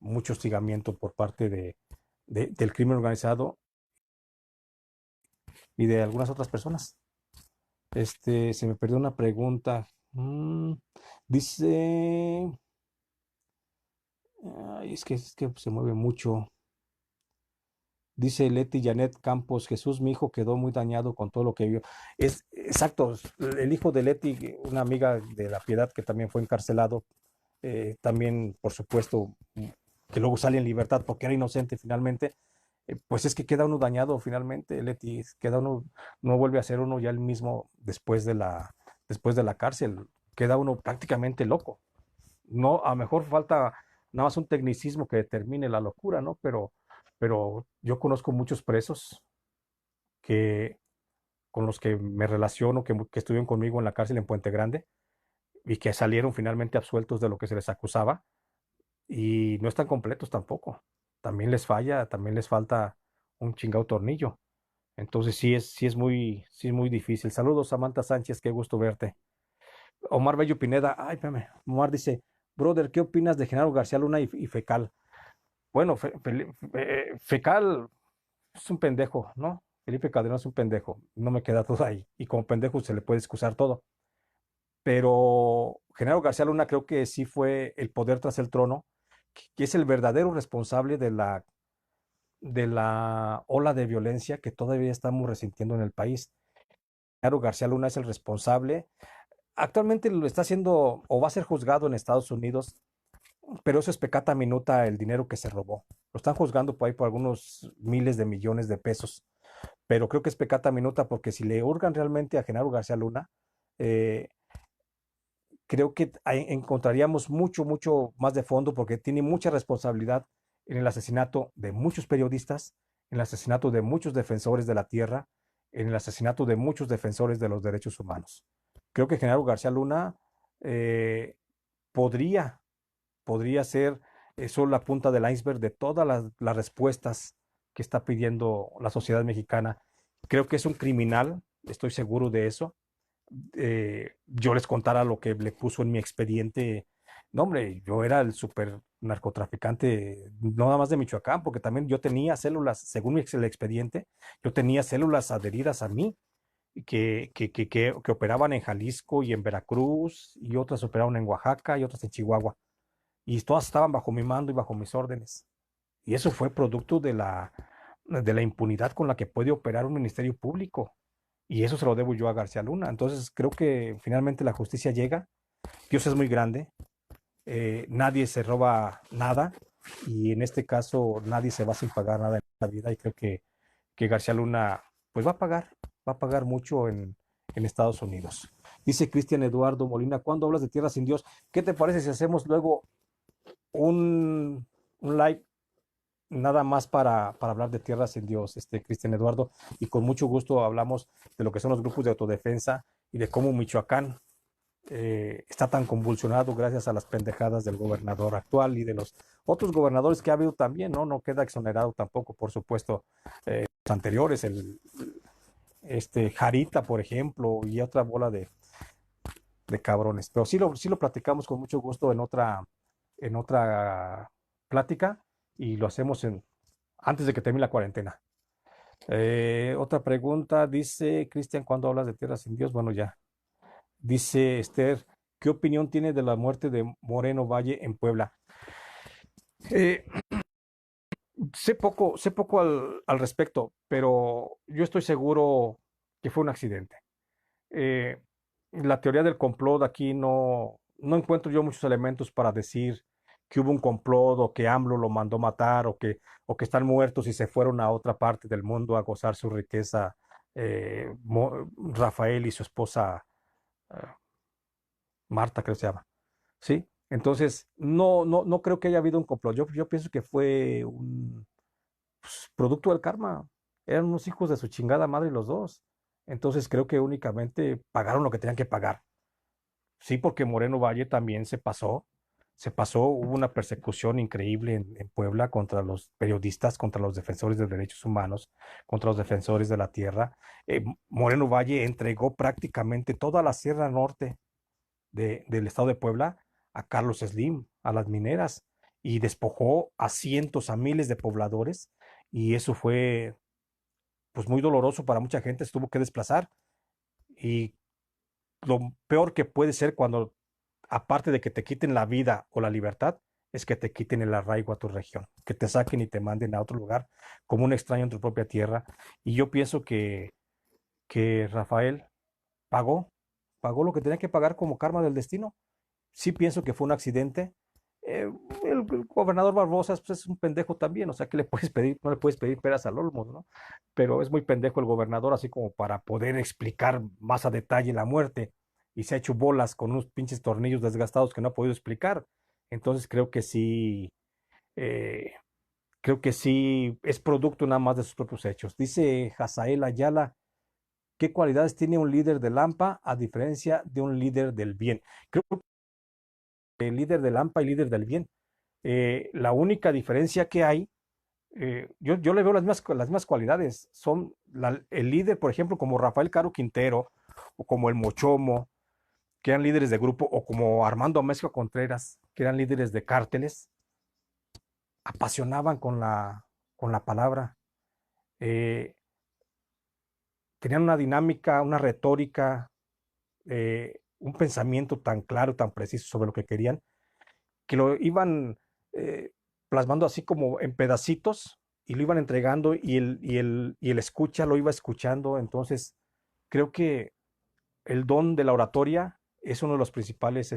mucho hostigamiento por parte del crimen organizado y de algunas otras personas. Se me perdió una pregunta. Dice, ay, es que se mueve mucho. Dice Leti Janet Campos, Jesús, mi hijo, quedó muy dañado con todo lo que vio. Es exacto, el hijo de Leti, una amiga de la Piedad que también fue encarcelado, también, por supuesto, que luego sale en libertad porque era inocente finalmente, pues es que queda uno dañado finalmente, Leti, queda uno, no vuelve a ser uno ya el mismo después de la cárcel, queda uno prácticamente loco. No, a lo mejor falta nada más un tecnicismo que determine la locura, ¿no? Pero yo conozco muchos presos que, con los que me relaciono, que estuvieron conmigo en la cárcel en Puente Grande y que salieron finalmente absueltos de lo que se les acusaba y no están completos tampoco. También les falla, también les falta un chingado tornillo. Entonces sí es muy difícil. Saludos, Samantha Sánchez, qué gusto verte. Omar Bello Pineda, ay, espérame. Omar dice, brother, ¿qué opinas de Genaro García Luna y Fecal? Bueno, Fecal es un pendejo, ¿no? Felipe Calderón es un pendejo, no me queda duda ahí. Y como pendejo se le puede excusar todo. Pero Genaro García Luna creo que sí fue el poder tras el trono, que es el verdadero responsable de la ola de violencia que todavía estamos resintiendo en el país. Genaro García Luna es el responsable. Actualmente lo está haciendo o va a ser juzgado en Estados Unidos, pero eso es pecata minuta el dinero que se robó. Lo están juzgando por ahí por algunos miles de millones de pesos, pero creo que es pecata minuta porque si le hurgan realmente a Genaro García Luna, eh, creo que encontraríamos mucho más de fondo porque tiene mucha responsabilidad en el asesinato de muchos periodistas, en el asesinato de muchos defensores de la tierra, en el asesinato de muchos defensores de los derechos humanos. Creo que Genaro García Luna eh, podría, podría ser solo la punta del iceberg de todas las respuestas que está pidiendo la sociedad mexicana. Creo que es un criminal, estoy seguro de eso. Yo les contara lo que le puso en mi expediente. No, hombre, yo era el super narcotraficante, no nada más de Michoacán, porque también yo tenía células, según el expediente, yo tenía células adheridas a mí que operaban en Jalisco y en Veracruz, y otras operaban en Oaxaca y otras en Chihuahua. Y todas estaban bajo mi mando y bajo mis órdenes. Y eso fue producto de la impunidad con la que puede operar un ministerio público. Y eso se lo debo yo a García Luna. Entonces creo que finalmente la justicia llega. Dios es muy grande. Nadie se roba nada. Y en este caso nadie se va sin pagar nada en la vida. Y creo que García Luna pues va a pagar mucho en Estados Unidos. Dice Cristian Eduardo Molina, ¿cuándo hablas de Tierra sin Dios? ¿Qué te parece si hacemos luego un live nada más para hablar de Tierra sin Dios, Cristian Eduardo? Y con mucho gusto hablamos de lo que son los grupos de autodefensa y de cómo Michoacán está tan convulsionado gracias a las pendejadas del gobernador actual y de los otros gobernadores que ha habido también, ¿no? No queda exonerado tampoco, por supuesto, los anteriores, Jarita, por ejemplo, y otra bola de cabrones. Pero sí lo platicamos con mucho gusto en otra plática y lo hacemos antes de que termine la cuarentena. Otra pregunta, dice Cristian, ¿cuándo hablas de tierra sin Dios? Bueno, ya. Dice Esther, ¿qué opinión tiene de la muerte de Moreno Valle en Puebla? Eh, sé poco al respecto, pero yo estoy seguro que fue un accidente. Eh, la teoría del complot aquí no encuentro yo muchos elementos para decir que hubo un complot o que AMLO lo mandó matar o que están muertos y se fueron a otra parte del mundo a gozar su riqueza, Rafael y su esposa eh, Marta, creo que se llama. ¿Sí? Entonces, no creo que haya habido un complot. Yo pienso que fue un producto del karma. Eran unos hijos de su chingada madre los dos. Entonces creo que únicamente pagaron lo que tenían que pagar. Sí, porque Moreno Valle también se pasó, hubo una persecución increíble en Puebla contra los periodistas, contra los defensores de derechos humanos, contra los defensores de la tierra. Moreno Valle entregó prácticamente toda la Sierra Norte del estado de Puebla a Carlos Slim, a las mineras, y despojó a cientos, a miles de pobladores, y eso fue pues muy doloroso para mucha gente, se tuvo que desplazar, y lo peor que puede ser cuando, aparte de que te quiten la vida o la libertad, es que te quiten el arraigo a tu región, que te saquen y te manden a otro lugar como un extraño en tu propia tierra. Y yo pienso que Rafael pagó, pagó lo que tenía que pagar como karma del destino. Sí pienso que fue un accidente. Eh, el gobernador Barbosa pues, es un pendejo también, o sea, que le puedes pedir, no le puedes pedir peras al olmo, ¿no? Pero es muy pendejo el gobernador, así como para poder explicar más a detalle la muerte, y se ha hecho bolas con unos pinches tornillos desgastados que no ha podido explicar. Entonces eh, creo que sí es producto nada más de sus propios hechos. Dice Hazael Ayala, ¿qué cualidades tiene un líder de Lampa a diferencia de un líder del bien? Creo que el líder del Lampa y líder del bien. La única diferencia que hay, yo le veo las mismas cualidades. Son el líder, por ejemplo, como Rafael Caro Quintero, o como el Mochomo, que eran líderes de grupo, o como Armando Amezcua Contreras, que eran líderes de cárteles, apasionaban con la palabra. Eh, tenían una dinámica, una retórica, un pensamiento tan claro, tan preciso sobre lo que querían, que lo iban eh, plasmando así como en pedacitos y lo iban entregando y el escucha lo iba escuchando. Entonces, creo que el don de la oratoria es uno de los principales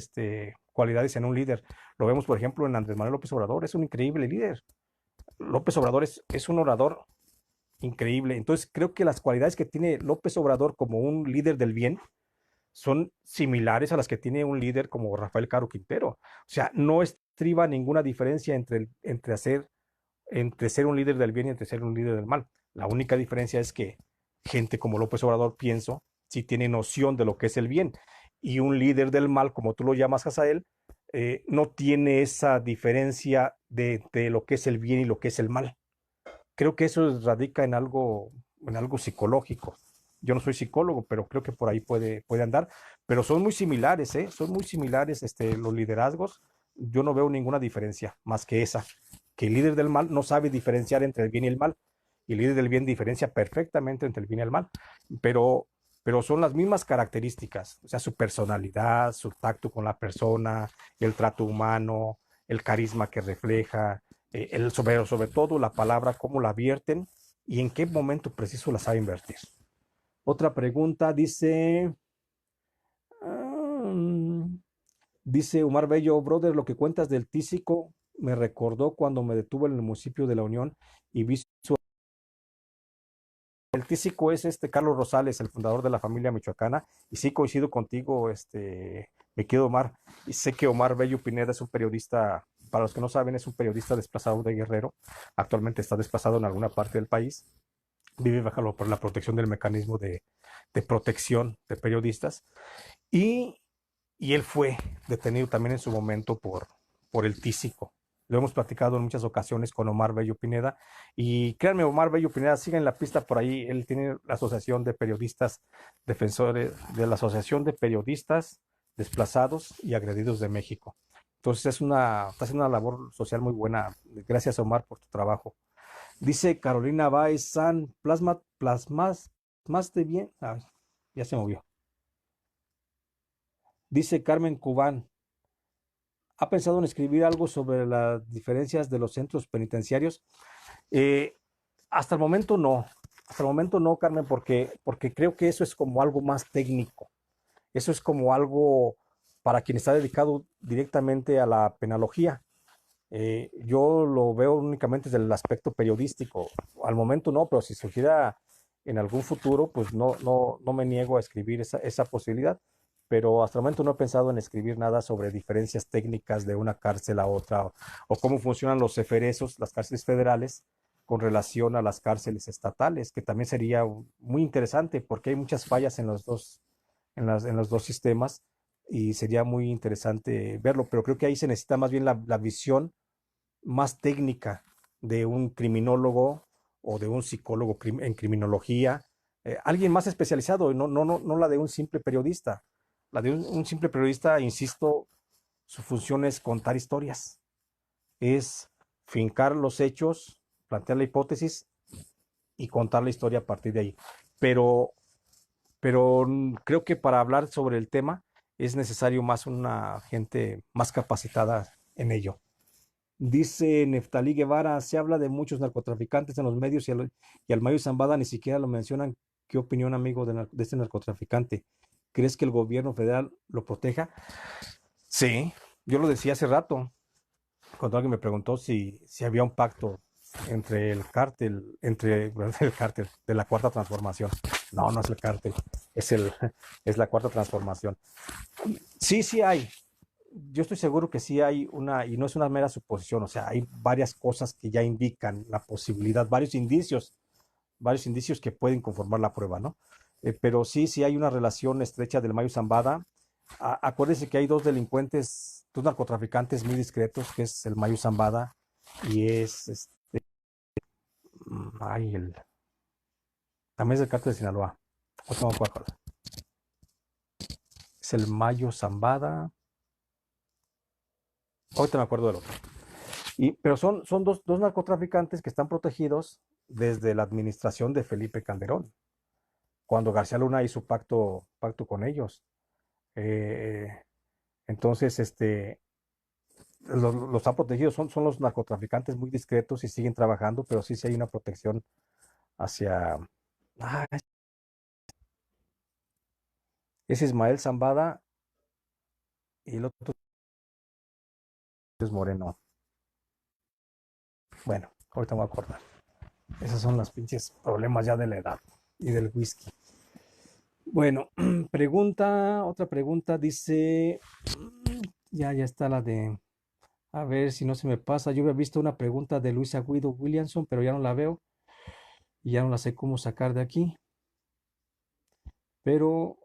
cualidades en un líder. Lo vemos, por ejemplo, en Andrés Manuel López Obrador, es un increíble líder. López Obrador es un orador increíble. Entonces, creo que las cualidades que tiene López Obrador como un líder del bien son similares a las que tiene un líder como Rafael Caro Quintero. O sea, no estriba ninguna diferencia entre ser un líder del bien y entre ser un líder del mal. La única diferencia es que gente como López Obrador, pienso, sí tiene noción de lo que es el bien. Y un líder del mal, como tú lo llamas, Hazael, no tiene esa diferencia de lo que es el bien y lo que es el mal. Creo que eso radica en algo psicológico. Yo no soy psicólogo, pero creo que por ahí puede andar. Pero son muy similares, ¿eh? Son muy similares los liderazgos. Yo no veo ninguna diferencia más que esa, que el líder del mal no sabe diferenciar entre el bien y el mal, y el líder del bien diferencia perfectamente entre el bien y el mal, pero, pero son las mismas características, o sea, su personalidad, su tacto con la persona, el trato humano, el carisma que refleja, sobre todo la palabra, cómo la vierten y en qué momento preciso la sabe invertir. Otra pregunta dice, um, dice Omar Bello, brother, lo que cuentas del tísico me recordó cuando me detuve en el municipio de La Unión y vi su... El tísico es Carlos Rosales, el fundador de la familia michoacana, y sí coincido contigo, me quedo Omar, y sé que Omar Bello Pineda es un periodista, para los que no saben, es un periodista desplazado de Guerrero, actualmente está desplazado en alguna parte del país, vive bajo por la protección del mecanismo de protección de periodistas, y y él fue detenido también en su momento por el tísico. Lo hemos platicado en muchas ocasiones con Omar Bello Pineda. Y créanme, Omar Bello Pineda, sigue en la pista por ahí. Él tiene la Asociación de Periodistas Defensores, de la Asociación de Periodistas Desplazados y Agredidos de México. Entonces está haciendo una labor social muy buena. Gracias, Omar, por tu trabajo. Dice Carolina Baez San, más de bien. Ay, ya se movió. Dice Carmen Cubán, ¿ha pensado en escribir algo sobre las diferencias de los centros penitenciarios? Eh, Hasta el momento no. Hasta el momento no, Carmen, porque creo que eso es como algo más técnico. Eso es como algo para quien está dedicado directamente a la penología. Yo lo veo únicamente desde el aspecto periodístico. Al momento no, pero si surgiera en algún futuro, pues no me niego a escribir esa posibilidad. Pero hasta el momento no he pensado en escribir nada sobre diferencias técnicas de una cárcel a otra o cómo funcionan los FRESOS, las cárceles federales, con relación a las cárceles estatales, que también sería muy interesante porque hay muchas fallas en los dos, en los dos sistemas y sería muy interesante verlo, pero creo que ahí se necesita más bien la visión más técnica de un criminólogo o de un psicólogo en criminología, alguien más especializado, no la de un simple periodista. La de un simple periodista, insisto, su función es contar historias, es fincar los hechos, plantear la hipótesis y contar la historia a partir de ahí. Pero, pero creo que para hablar sobre el tema es necesario más una gente más capacitada en ello. Dice Neftalí Guevara, se habla de muchos narcotraficantes en los medios y al Mayo Zambada ni siquiera lo mencionan. ¿Qué opinión, amigo, de este narcotraficante? ¿Crees que el gobierno federal lo proteja? Sí, yo lo decía hace rato, cuando alguien me preguntó si había un pacto entre el cártel, el cártel de la Cuarta Transformación. No, no es el cártel, es, es la Cuarta Transformación. Sí, sí hay. Yo estoy seguro que sí hay una, y no es una mera suposición, o sea, hay varias cosas que ya indican la posibilidad, varios indicios que pueden conformar la prueba, ¿no? Pero sí, sí hay una relación estrecha del Mayo Zambada. Acuérdense que hay dos delincuentes, dos narcotraficantes muy discretos, que es el Mayo Zambada y ay, también es el cártel de Sinaloa. No me acuerdo. Es el Mayo Zambada. Ahorita me acuerdo del otro. Pero son dos narcotraficantes que están protegidos desde la administración de Felipe Calderón, cuando García Luna hizo pacto con ellos. Eh, entonces, los han protegido, son los narcotraficantes muy discretos y siguen trabajando, pero sí, sí hay una protección hacia... Ah, es Ismael Zambada y el otro es Moreno. Bueno, ahorita me voy a acordar. Esos son los pinches problemas ya de la edad y del whisky. Bueno, otra pregunta, dice, ya está la de, a ver si no se me pasa, yo había visto una pregunta de Luisa Guido Williamson, pero ya no la veo y ya no la sé cómo sacar de aquí, pero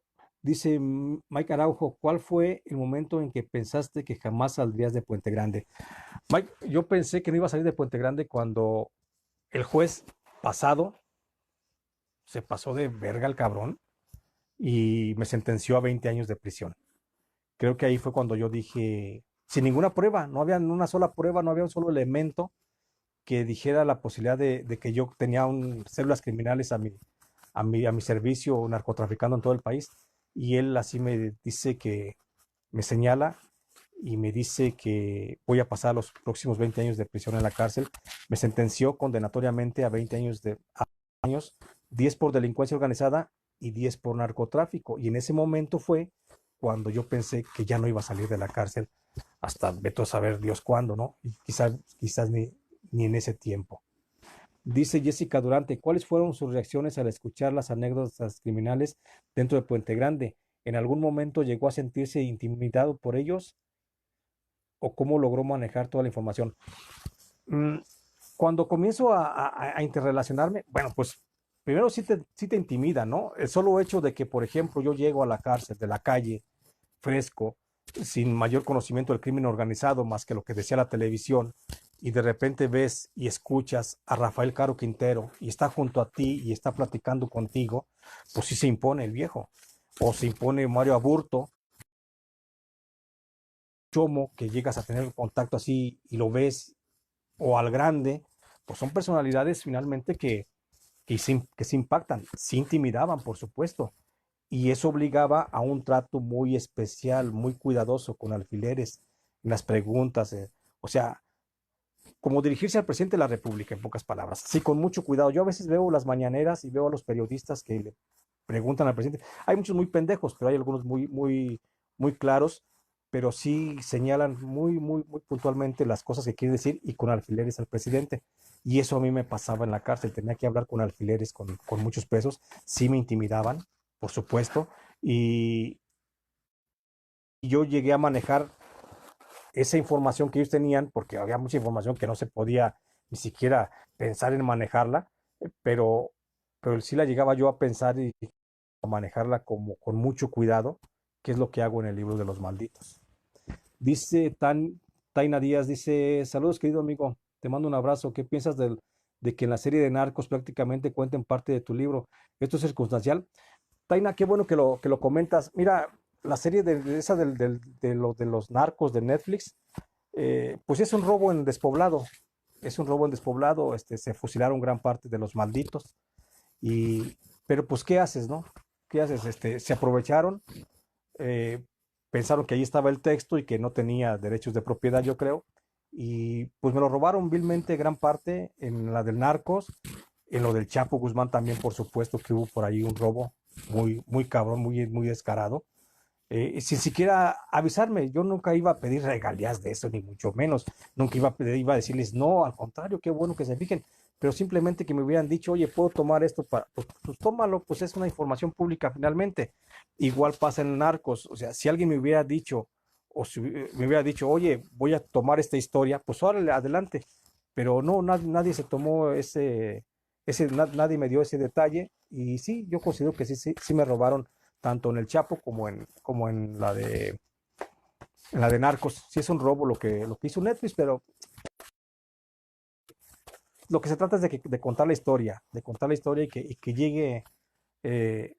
dice Mike Araujo, ¿cuál fue el momento en que pensaste que jamás saldrías de Puente Grande? Mike, yo pensé que no iba a salir de Puente Grande cuando el juez pasado se pasó de verga al cabrón y me sentenció a 20 años de prisión. Creo que ahí fue cuando yo dije, sin ninguna prueba, no había una sola prueba, no había un solo elemento que dijera la posibilidad de que yo tenía células criminales a mi servicio narcotraficando en todo el país. Y él así me dice que me señala y me dice que voy a pasar los próximos 20 años de prisión en la cárcel. Me sentenció condenatoriamente a 20 años, 10 por delincuencia organizada y 10 por narcotráfico. Y en ese momento fue cuando yo pensé que ya no iba a salir de la cárcel hasta veto a saber Dios cuándo, ¿no? Y quizás ni en ese tiempo. Dice Jessica Durante, ¿cuáles fueron sus reacciones al escuchar las anécdotas criminales dentro de Puente Grande? ¿En algún momento llegó a sentirse intimidado por ellos o cómo logró manejar toda la información? Mm, Cuando comienzo a interrelacionarme, bueno, pues primero sí te intimida, ¿no? El solo hecho de que, por ejemplo, yo llego a la cárcel de la calle fresco, sin mayor conocimiento del crimen organizado más que lo que decía la televisión, y de repente ves y escuchas a Rafael Caro Quintero y está junto a ti y está platicando contigo, pues sí se impone el viejo. O se impone Mario Aburto, Chomo, que llegas a tener contacto así y lo ves, o al grande, pues son personalidades finalmente que se impactan, se intimidaban, por supuesto, y eso obligaba a un trato muy especial, muy cuidadoso con alfileres, en las preguntas, o sea, como dirigirse al presidente de la República, en pocas palabras. Sí, con mucho cuidado. Yo a veces veo las mañaneras y veo a los periodistas que le preguntan al presidente. Hay muchos muy pendejos, pero hay algunos muy claros, pero sí señalan muy puntualmente las cosas que quiere decir y con alfileres al presidente. Y eso a mí me pasaba en la cárcel. Tenía que hablar con alfileres, con muchos presos. Sí me intimidaban, por supuesto. Y yo llegué a manejar esa información que ellos tenían, porque había mucha información que no se podía ni siquiera pensar en manejarla, pero, pero sí la llegaba yo a pensar y a manejarla como con mucho cuidado, que es lo que hago en el libro de los malditos. Dice Taina Díaz, dice, saludos querido amigo, te mando un abrazo, ¿qué piensas de que en la serie de Narcos prácticamente cuenten parte de tu libro? ¿Esto es circunstancial? Taina, qué bueno que lo comentas. Mira, la serie de esa de los narcos de Netflix, pues es un robo en despoblado. Es un robo en despoblado. Se fusilaron gran parte de los malditos. Y, pero pues, ¿qué haces, no? ¿Qué haces? Se aprovecharon, eh, pensaron que ahí estaba el texto y que no tenía derechos de propiedad, yo creo. Y pues me lo robaron vilmente gran parte en la del Narcos, en lo del Chapo Guzmán también, por supuesto que hubo por ahí un robo muy cabrón, muy descarado, sin siquiera avisarme. Yo nunca iba a pedir regalías de eso, ni mucho menos. Nunca iba a decirles, no, al contrario, qué bueno que se fijen. Pero simplemente que me hubieran dicho, oye, ¿puedo tomar esto? Pues tómalo, pues es una información pública finalmente. Igual pasa en Narcos. O sea, si alguien me hubiera dicho, o si me hubiera dicho, oye, voy a tomar esta historia, pues órale, adelante. Pero no, nadie se tomó nadie me dio ese detalle. Y sí, yo considero que sí me robaron tanto en el Chapo como en la de Narcos. Sí es un robo lo que hizo Netflix, pero lo que se trata es de contar la historia, de contar la historia y que llegue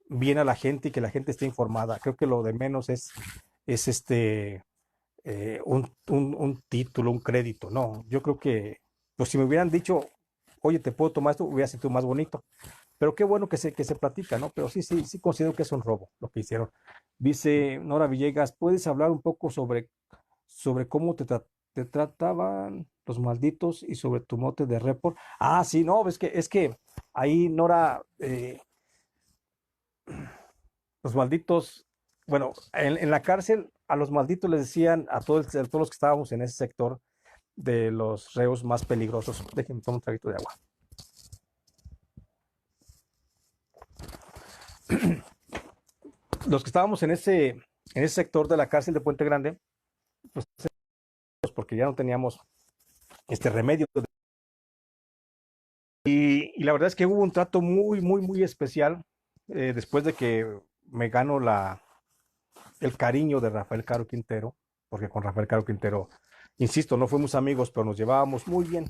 bien a la gente y que la gente esté informada. Creo que lo de menos es un título, un crédito. No, yo creo que, pues si me hubieran dicho, oye, te puedo tomar esto, hubiera sido más bonito. Pero qué bueno que se platica, ¿no? Pero sí considero que es un robo lo que hicieron. Dice Nora Villegas, ¿puedes hablar un poco sobre cómo te trataban los malditos y sobre tu mote de report? Ah, sí, no, es que ahí Nora, los malditos, bueno, en la cárcel a los malditos les decían a todos los que estábamos en ese sector de los reos más peligrosos. Déjenme tomar un traguito de agua. Los que estábamos en ese sector de la cárcel de Puente Grande, pues porque ya no teníamos este remedio. Y la verdad es que hubo un trato muy especial después de que me gano el cariño de Rafael Caro Quintero, porque con Rafael Caro Quintero, insisto, no fuimos amigos, pero nos llevábamos muy bien.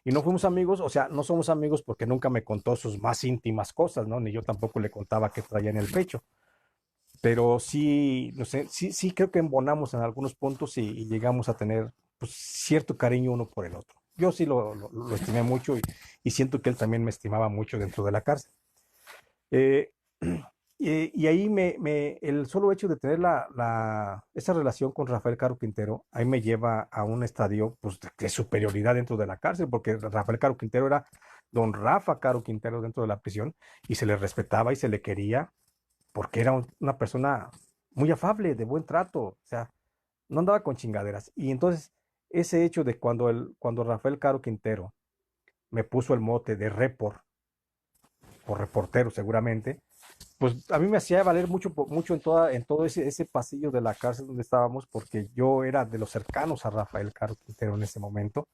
Y no fuimos amigos, o sea, no somos amigos porque nunca me contó sus más íntimas cosas, ¿no? Ni yo tampoco le contaba qué traía en el pecho. Pero sí, no sé, sí creo que embonamos en algunos puntos y llegamos a tener pues, cierto cariño uno por el otro. Yo sí lo estimé mucho y siento que él también me estimaba mucho dentro de la cárcel. Eh, y ahí el solo hecho de tener esa relación con Rafael Caro Quintero, ahí me lleva a un estadio pues, de superioridad dentro de la cárcel, porque Rafael Caro Quintero era don Rafa Caro Quintero dentro de la prisión y se le respetaba y se le quería porque era una persona muy afable, de buen trato, o sea, no andaba con chingaderas. Y entonces, ese hecho de cuando Rafael Caro Quintero me puso el mote de report, o reportero seguramente, pues a mí me hacía valer mucho en todo ese pasillo de la cárcel donde estábamos, porque yo era de los cercanos a Rafael Caro Quintero en ese momento,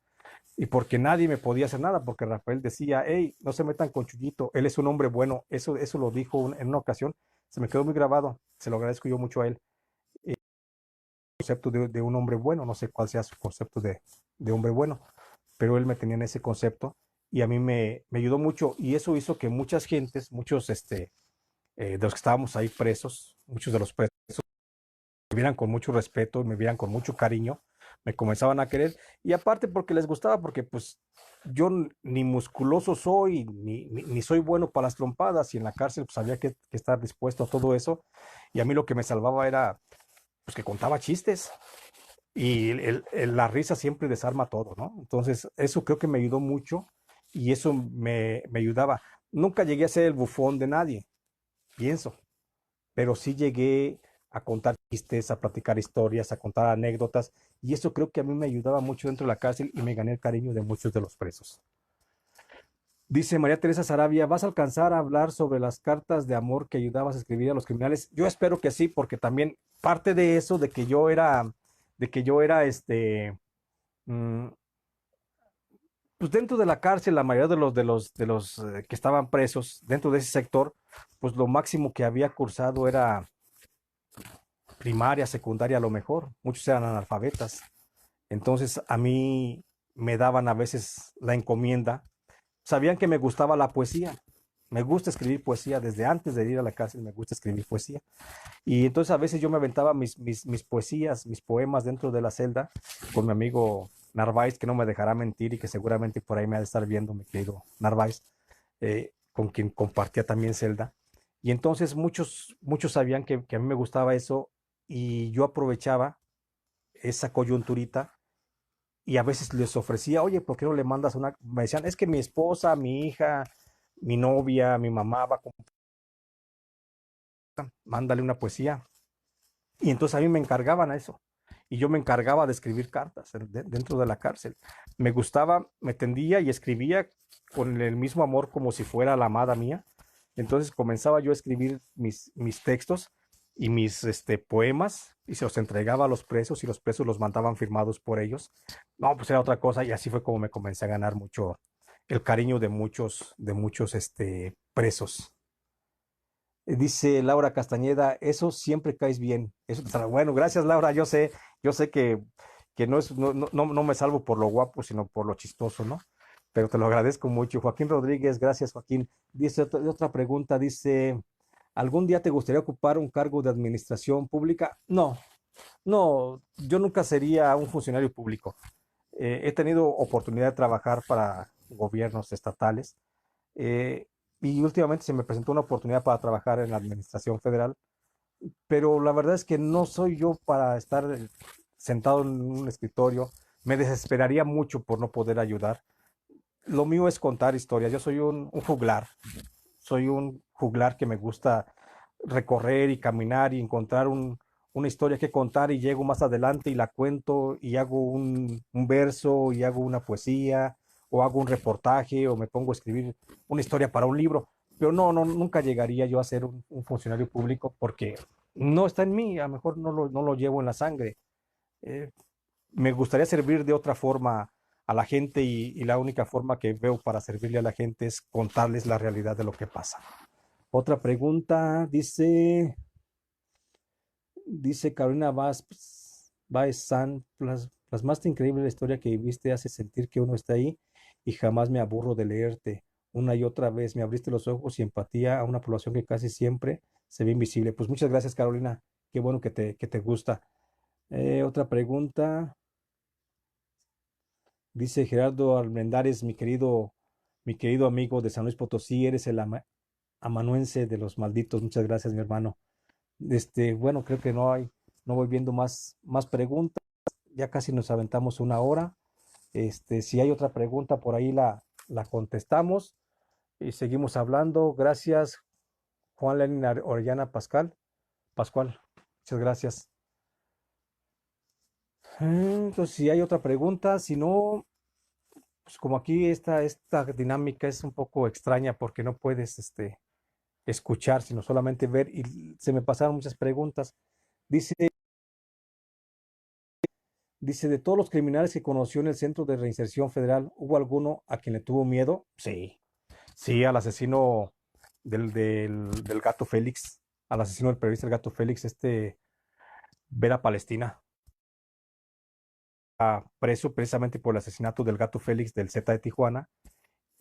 y porque nadie me podía hacer nada, porque Rafael decía, hey, no se metan con Chuyito, él es un hombre bueno, eso lo dijo en una ocasión, se me quedó muy grabado, se lo agradezco yo mucho a él. concepto de un hombre bueno, no sé cuál sea su concepto de hombre bueno, pero él me tenía en ese concepto y a mí me ayudó mucho y eso hizo que muchas gentes, muchos de los que estábamos ahí presos, muchos de los presos me vieran con mucho respeto, me vieran con mucho cariño, me comenzaban a querer y aparte porque les gustaba, porque pues yo ni musculoso soy, ni soy bueno para las trompadas y en la cárcel pues había que estar dispuesto a todo eso y a mí lo que me salvaba era pues que contaba chistes y la risa siempre desarma todo, ¿no? Entonces eso creo que me ayudó mucho y eso me ayudaba. Nunca llegué a ser el bufón de nadie, pienso, pero sí llegué a contar chistes, a platicar historias, a contar anécdotas, y eso creo que a mí me ayudaba mucho dentro de la cárcel y me gané el cariño de muchos de los presos. Dice María Teresa Sarabia, ¿vas a alcanzar a hablar sobre las cartas de amor que ayudabas a escribir a los criminales? Yo espero que sí, porque también parte de eso, de que yo era mm, pues dentro de la cárcel, la mayoría de los que estaban presos dentro de ese sector, pues lo máximo que había cursado era primaria, secundaria a lo mejor, muchos eran analfabetas. Entonces a mí me daban a veces la encomienda. Sabían que me gustaba la poesía. Me gusta escribir poesía desde antes de ir a la cárcel, me gusta escribir poesía. Y entonces a veces yo me aventaba mis poesías, mis poemas dentro de la celda con mi amigo Narváez, que no me dejará mentir y que seguramente por ahí me ha de estar viendo, mi querido Narváez, con quien compartía también celda. Y entonces muchos sabían que a mí me gustaba eso y yo aprovechaba esa coyunturita y a veces les ofrecía, oye, ¿por qué no le mandas una? Me decían, es que mi esposa, mi hija, mi novia, mi mamá va a mándale una poesía. Y entonces a mí me encargaban a eso. Y yo me encargaba de escribir cartas dentro de la cárcel. Me gustaba, me tendía y escribía con el mismo amor como si fuera la amada mía. Entonces comenzaba yo a escribir mis textos y mis poemas y se los entregaba a los presos y los presos los mandaban firmados por ellos. No, pues era otra cosa y así fue como me comencé a ganar mucho el cariño de muchos presos. Dice Laura Castañeda, eso siempre caes bien. Eso bueno, gracias Laura, yo sé que no me salvo por lo guapo, sino por lo chistoso, ¿no? Pero te lo agradezco mucho. Joaquín Rodríguez, gracias Joaquín. Dice otra pregunta, dice, ¿algún día te gustaría ocupar un cargo de administración pública? No, no, yo nunca sería un funcionario público. He tenido oportunidad de trabajar para gobiernos estatales eh, y últimamente se me presentó una oportunidad para trabajar en la administración federal, pero la verdad es que no soy yo para estar sentado en un escritorio. Me desesperaría mucho por no poder ayudar. Lo mío es contar historias. Yo soy un juglar. Soy un juglar que me gusta recorrer y caminar y encontrar una historia que contar y llego más adelante y la cuento y hago un verso y hago una poesía o hago un reportaje o me pongo a escribir una historia para un libro. Pero no, no, nunca llegaría yo a ser un funcionario público porque no está en mí, a lo mejor no lo llevo en la sangre. Eh, Me gustaría servir de otra forma a la gente y la única forma que veo para servirle a la gente es contarles la realidad de lo que pasa. Otra pregunta, dice Carolina Baez San, plasmaste increíble la historia que viviste, hace sentir que uno está ahí y jamás me aburro de leerte. Una y otra vez me abriste los ojos y empatía a una población que casi siempre se ve invisible. Pues muchas gracias, Carolina. Qué bueno que te gusta. Otra pregunta. Dice Gerardo Armendáriz, mi querido amigo de San Luis Potosí, eres el amanuense de los malditos. Muchas gracias, mi hermano. Bueno, creo que no voy viendo más preguntas. Ya casi nos aventamos una hora. Si hay otra pregunta por ahí la contestamos y seguimos hablando. Gracias, Juan Lenin Orellana Pascual. Muchas gracias. Entonces, si hay otra pregunta, si no, pues como aquí esta dinámica es un poco extraña porque no puedes escuchar, sino solamente ver y se me pasaron muchas preguntas. Dice, dice, de todos los criminales que conoció en el Centro de Reinserción Federal, ¿hubo alguno a quien le tuvo miedo? Sí, sí, al asesino del gato Félix, al asesino del periodista el gato Félix, Vera Palestina. preso precisamente por el asesinato del Gato Félix del Z de Tijuana.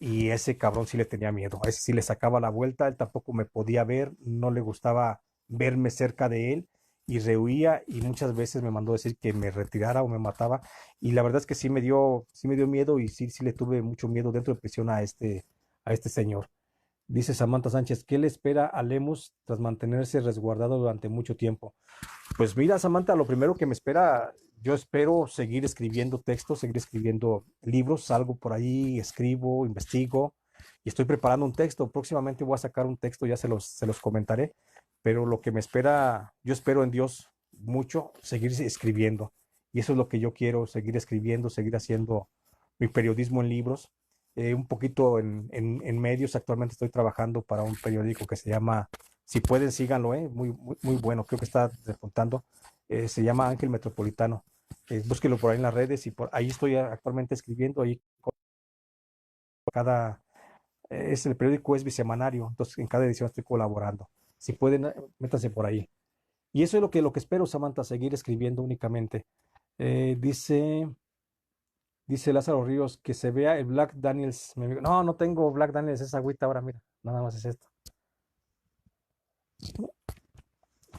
Y ese cabrón sí le tenía miedo, a ese sí le sacaba la vuelta, él tampoco me podía ver, no le gustaba verme cerca de él y rehuía y muchas veces me mandó decir que me retirara o me mataba y la verdad es que sí me dio miedo y sí, sí le tuve mucho miedo dentro de prisión a este señor. Dice Samantha Sánchez, ¿qué le espera a Lemus tras mantenerse resguardado durante mucho tiempo? Pues mira, Samantha, lo primero que me espera, yo espero seguir escribiendo textos, seguir escribiendo libros, salgo por ahí, escribo, investigo y estoy preparando un texto. Próximamente voy a sacar un texto, ya se los comentaré, pero lo que me espera, yo espero en Dios mucho, seguir escribiendo. Y eso es lo que yo quiero, seguir escribiendo, seguir haciendo mi periodismo en libros, un poquito en medios. Actualmente estoy trabajando para un periódico que se llama si pueden, síganlo, muy bueno, creo que está repuntando. Se llama Ángel Metropolitano. Búsquenlo por ahí en las redes y por ahí estoy actualmente escribiendo. Ahí cada, es el periódico es bisemanario, entonces en cada edición estoy colaborando. Si pueden, métanse por ahí. Y eso es lo que espero, Samantha, seguir escribiendo únicamente. Dice, dice Lázaro Ríos que se vea el Black Daniels. No, no tengo Black Daniels, esa agüita ahora, mira, nada más es esto.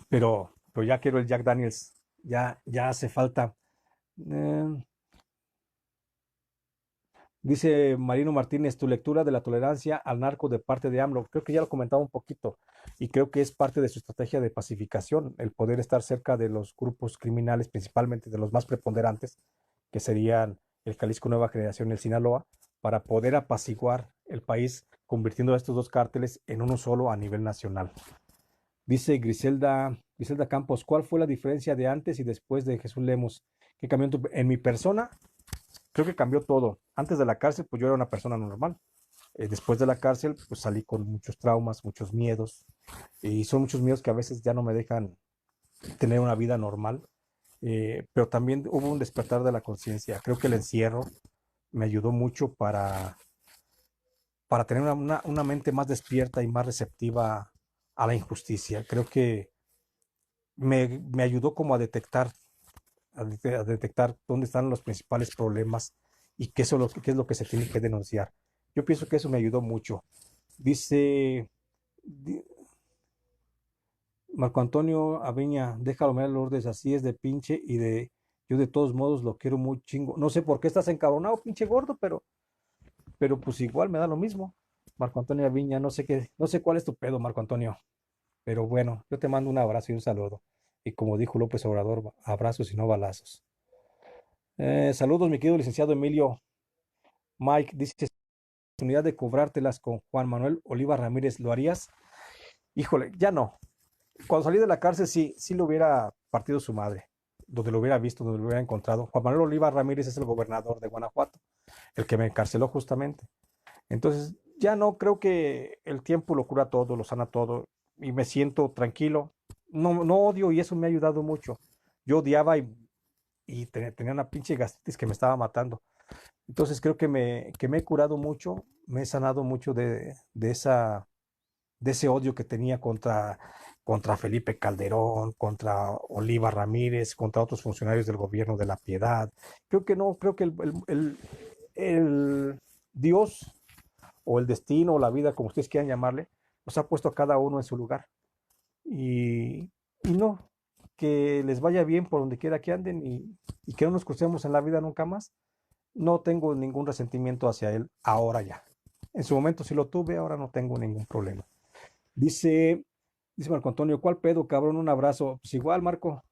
Pero ya quiero el Jack Daniels, ya hace falta. Eh, Dice Marino Martínez, tu lectura de la tolerancia al narco de parte de AMLO, creo que ya lo comentaba un poquito y creo que es parte de su estrategia de pacificación, el poder estar cerca de los grupos criminales, principalmente de los más preponderantes, que serían el Jalisco Nueva Generación y el Sinaloa, para poder apaciguar el país, convirtiendo a estos dos cárteles en uno solo a nivel nacional. Dice Griselda Campos, ¿cuál fue la diferencia de antes y después de Jesús Lemos? ¿Qué cambió en mi persona? Creo que cambió todo. Antes de la cárcel, pues yo era una persona normal. Después de la cárcel, pues salí con muchos traumas, muchos miedos. Y son muchos miedos que a veces ya no me dejan tener una vida normal. Pero también hubo un despertar de la conciencia. Creo que el encierro me ayudó mucho para tener una mente más despierta y más receptiva a la injusticia. Creo que me ayudó como a detectar dónde están los principales problemas y qué es lo que se tiene que denunciar. Yo pienso que eso me ayudó mucho. Dice Marco Antonio Aviña, déjalo mirar Lourdes, así es de pinche y de yo de todos modos lo quiero muy chingo. No sé por qué estás encabronado, pinche gordo, pero pues igual me da lo mismo. Marco Antonio Aviña, no sé qué, no sé cuál es tu pedo, Marco Antonio, pero bueno, yo te mando un abrazo y un saludo. Y como dijo López Obrador, abrazos y no balazos. Saludos, mi querido licenciado Emilio. Mike dice, oportunidad de cobrártelas con Juan Manuel Oliva Ramírez, ¿lo harías? Híjole, ya no. Cuando salí de la cárcel sí lo hubiera partido su madre, donde lo hubiera visto, donde lo hubiera encontrado. Juan Manuel Oliva Ramírez es el gobernador de Guanajuato, el que me encarceló justamente. Entonces, ya no creo que el tiempo lo cura todo, lo sana todo y me siento tranquilo. No odio y eso me ha ayudado mucho. Yo odiaba y tenía una pinche gastritis que me estaba matando. Entonces creo que me he curado mucho, me he sanado mucho de ese odio que tenía contra Felipe Calderón, contra Oliva Ramírez, contra otros funcionarios del gobierno de La Piedad. Creo que no, creo que el Dios o el destino o la vida, como ustedes quieran llamarle, nos ha puesto a cada uno en su lugar. Y no, que les vaya bien por donde quiera que anden y que no nos crucemos en la vida nunca más. No tengo ningún resentimiento hacia él ahora ya. En su momento sí lo tuve, ahora no tengo ningún problema. Dice, dice Marco Antonio, ¿cuál pedo, cabrón? Un abrazo. Pues igual, Marco.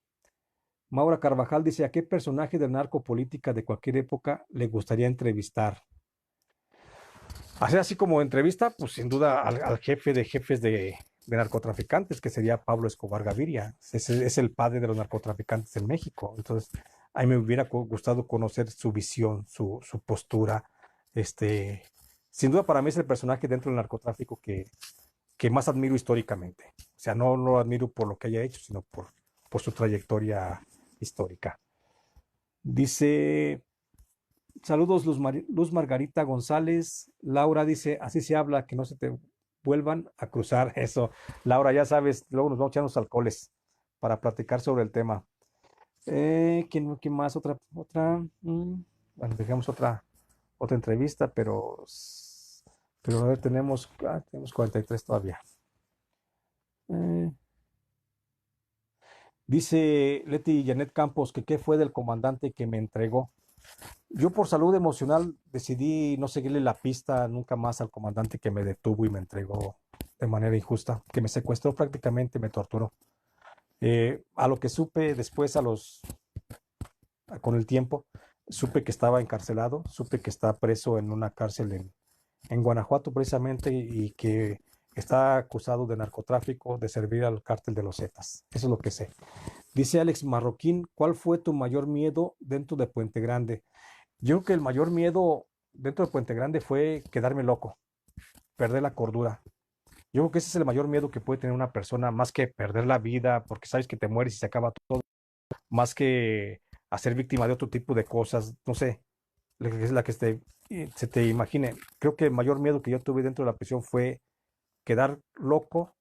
Maura Carvajal dice, ¿a qué personaje de narcopolítica de cualquier época le gustaría entrevistar? Hacer así como entrevista, pues sin duda al jefe de jefes de narcotraficantes, que sería Pablo Escobar Gaviria. Es el padre de los narcotraficantes en México. Entonces, a mí me hubiera gustado conocer su visión, su postura. Este, sin duda para mí es el personaje dentro del narcotráfico que más admiro históricamente. O sea, no lo admiro por lo que haya hecho, sino por su trayectoria histórica. Dice, saludos Luz Margarita González. Laura dice, así se habla, que no se te vuelvan a cruzar eso. Laura, ya sabes, luego nos vamos a echar unos alcoholes para platicar sobre el tema. ¿Quién más? Bueno, dejamos otra entrevista, pero a ver, tenemos 43 todavía. Eh, Dice Leti Janet Campos que qué fue del comandante que me entregó. Yo por salud emocional decidí no seguirle la pista nunca más al comandante que me detuvo y me entregó de manera injusta, que me secuestró prácticamente, me torturó. A lo que supe después, con el tiempo, supe que estaba encarcelado, supe que está preso en una cárcel en Guanajuato precisamente y que está acusado de narcotráfico, de servir al cártel de los Zetas. Eso es lo que sé. Dice Alex Marroquín, ¿cuál fue tu mayor miedo dentro de Puente Grande? Yo creo que el mayor miedo dentro de Puente Grande fue quedarme loco, perder la cordura. Yo creo que ese es el mayor miedo que puede tener una persona, más que perder la vida, porque sabes que te mueres y se acaba todo, más que hacer víctima de otro tipo de cosas, no sé, la que se te imagine. Creo que el mayor miedo que yo tuve dentro de la prisión fue quedar loco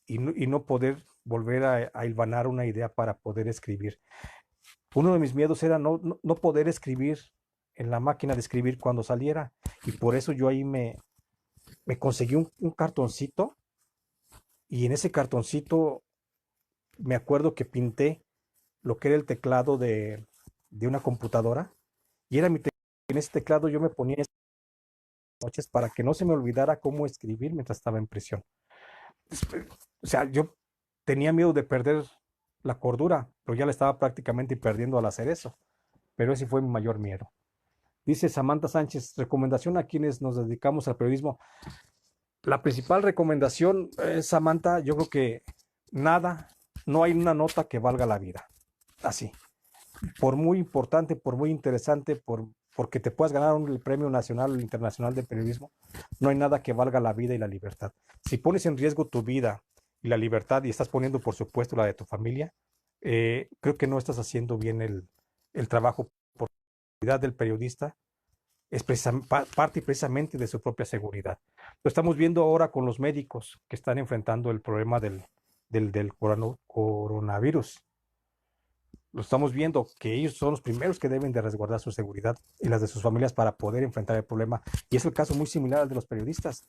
y no poder volver a hilvanar una idea para poder escribir. Uno de mis miedos era no poder escribir en la máquina de escribir cuando saliera. Y por eso yo ahí me conseguí un cartoncito y en ese cartoncito me acuerdo que pinté lo que era el teclado de una computadora y era mi teclado. En ese teclado yo me ponía esas noches para que no se me olvidara cómo escribir mientras estaba en prisión. O sea, yo tenía miedo de perder la cordura, pero ya la estaba prácticamente perdiendo al hacer eso. Pero ese fue mi mayor miedo. Dice Samantha Sánchez, recomendación a quienes nos dedicamos al periodismo. La principal recomendación, Samantha, yo creo que nada, no hay una nota que valga la vida. Así. Por muy importante, por muy interesante, porque te puedas ganar el premio nacional o internacional de periodismo, no hay nada que valga la vida y la libertad. Si pones en riesgo tu vida y la libertad y estás poniendo, por supuesto, la de tu familia, creo que no estás haciendo bien el trabajo por la seguridad del periodista es parte precisamente de su propia seguridad. Lo estamos viendo ahora con los médicos que están enfrentando el problema del coronavirus. Lo estamos viendo que ellos son los primeros que deben de resguardar su seguridad y las de sus familias para poder enfrentar el problema. Y es el caso muy similar al de los periodistas.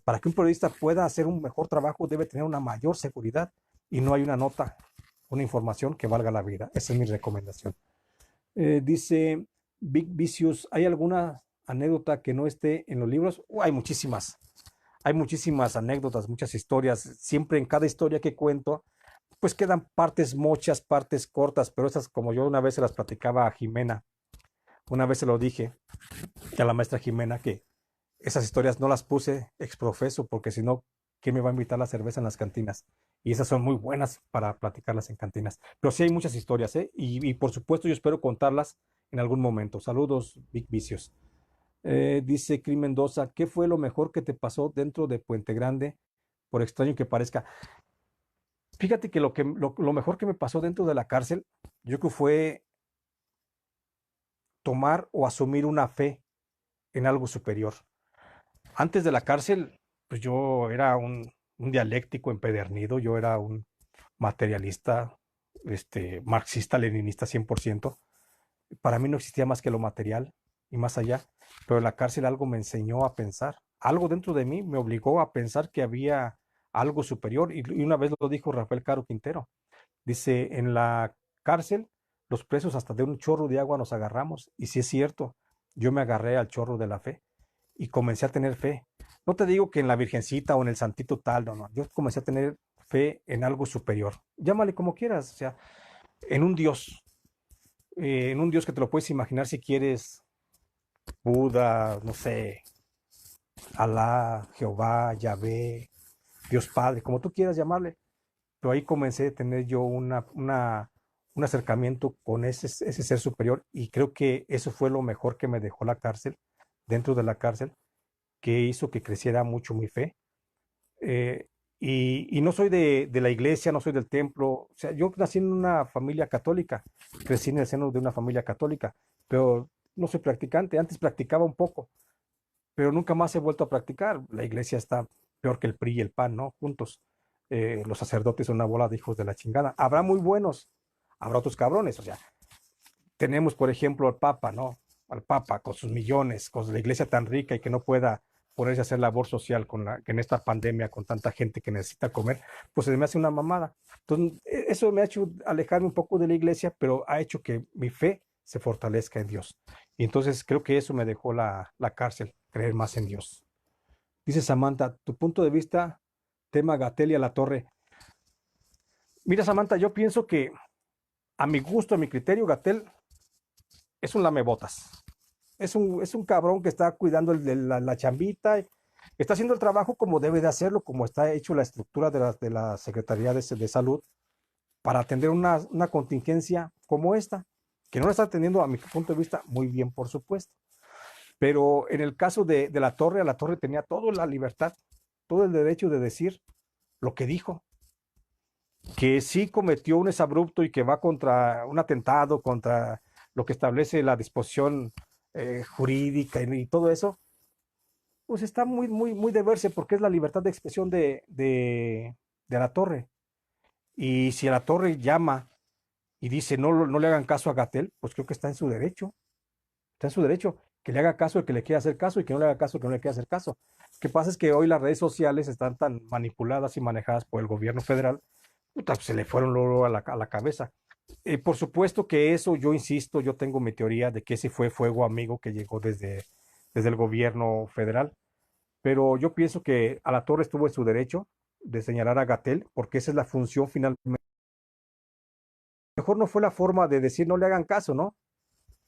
Para que un periodista pueda hacer un mejor trabajo debe tener una mayor seguridad y no hay una nota, una información que valga la vida. Esa es mi recomendación. Dice Big Vicious, ¿hay alguna anécdota que no esté en los libros? Hay muchísimas anécdotas, muchas historias. Siempre en cada historia que cuento, pues quedan partes mochas, partes cortas, pero esas como yo una vez se las platicaba a Jimena, una vez se lo dije a la maestra Jimena que esas historias no las puse exprofeso porque si no, ¿quién me va a invitar a la cerveza en las cantinas? Y esas son muy buenas para platicarlas en cantinas. Pero sí hay muchas historias, ¿eh? Y por supuesto yo espero contarlas en algún momento. Saludos, Big Vicios. Dice Cris Mendoza, ¿qué fue lo mejor que te pasó dentro de Puente Grande? Por extraño que parezca. Fíjate que lo mejor que me pasó dentro de la cárcel, yo creo que fue tomar o asumir una fe en algo superior. Antes de la cárcel, pues yo era un dialéctico empedernido, yo era un materialista, marxista-leninista 100%. Para mí no existía más que lo material y más allá, pero en la cárcel algo me enseñó a pensar, algo dentro de mí me obligó a pensar que había algo superior y una vez lo dijo Rafael Caro Quintero, dice, en la cárcel los presos hasta de un chorro de agua nos agarramos y si es cierto, yo me agarré al chorro de la fe y comencé a tener fe. No te digo que en la Virgencita o en el Santito tal, no, no, yo comencé a tener fe en algo superior. Llámale como quieras, o sea, en un Dios, en un Dios que te lo puedes imaginar si quieres, Buda, no sé, Alá, Jehová, Yahvé, Dios Padre, como tú quieras llamarle. Pero ahí comencé a tener yo un acercamiento con ese ser superior y creo que eso fue lo mejor que me dejó la cárcel, dentro de la cárcel, que hizo que creciera mucho mi fe. Eh, y no soy de la iglesia, no soy del templo, o sea, yo nací en una familia católica, crecí en el seno de una familia católica, pero no soy practicante, antes practicaba un poco, pero nunca más he vuelto a practicar. La iglesia está peor que el PRI y el PAN, ¿no? Juntos. Los sacerdotes son una bola de hijos de la chingada. Habrá muy buenos, habrá otros cabrones, o sea, tenemos, por ejemplo, al Papa, ¿no? Al Papa con sus millones, con la iglesia tan rica y que no pueda ponerse a hacer labor social que en esta pandemia, con tanta gente que necesita comer, pues se me hace una mamada. Entonces, eso me ha hecho alejarme un poco de la iglesia, pero ha hecho que mi fe se fortalezca en Dios. Y entonces creo que eso me dejó la cárcel, creer más en Dios. Dice Samantha, tu punto de vista, tema Gatell y a la torre. Mira, Samantha, yo pienso que a mi gusto, a mi criterio, Gatell es un lamebotas. Es un cabrón que está cuidando la chambita, está haciendo el trabajo como debe de hacerlo, como está hecho la estructura de la Secretaría de Salud para atender una contingencia como esta, que no la está atendiendo a mi punto de vista muy bien, por supuesto. Pero en el caso de la Torre, a la Torre tenía toda la libertad, todo el derecho de decir lo que dijo, que sí cometió un exabrupto y que va contra un atentado, contra lo que establece la disposición jurídica y todo eso, pues está muy, muy, muy de verse porque es la libertad de expresión de la Torre. Y si a la Torre llama y dice no le hagan caso a Gatell, pues creo que está en su derecho, que le haga caso el que le quiera hacer caso y que no le haga caso el que no le quiera hacer caso. Lo que pasa es que hoy las redes sociales están tan manipuladas y manejadas por el gobierno federal, puta, pues se le fueron luego a la cabeza. Por supuesto que eso, yo insisto, yo tengo mi teoría de que ese fue fuego amigo que llegó desde el gobierno federal, pero yo pienso que Alatorre estuvo en su derecho de señalar a Gatell, porque esa es la función finalmente. Mejor no fue la forma de decir no le hagan caso, ¿no?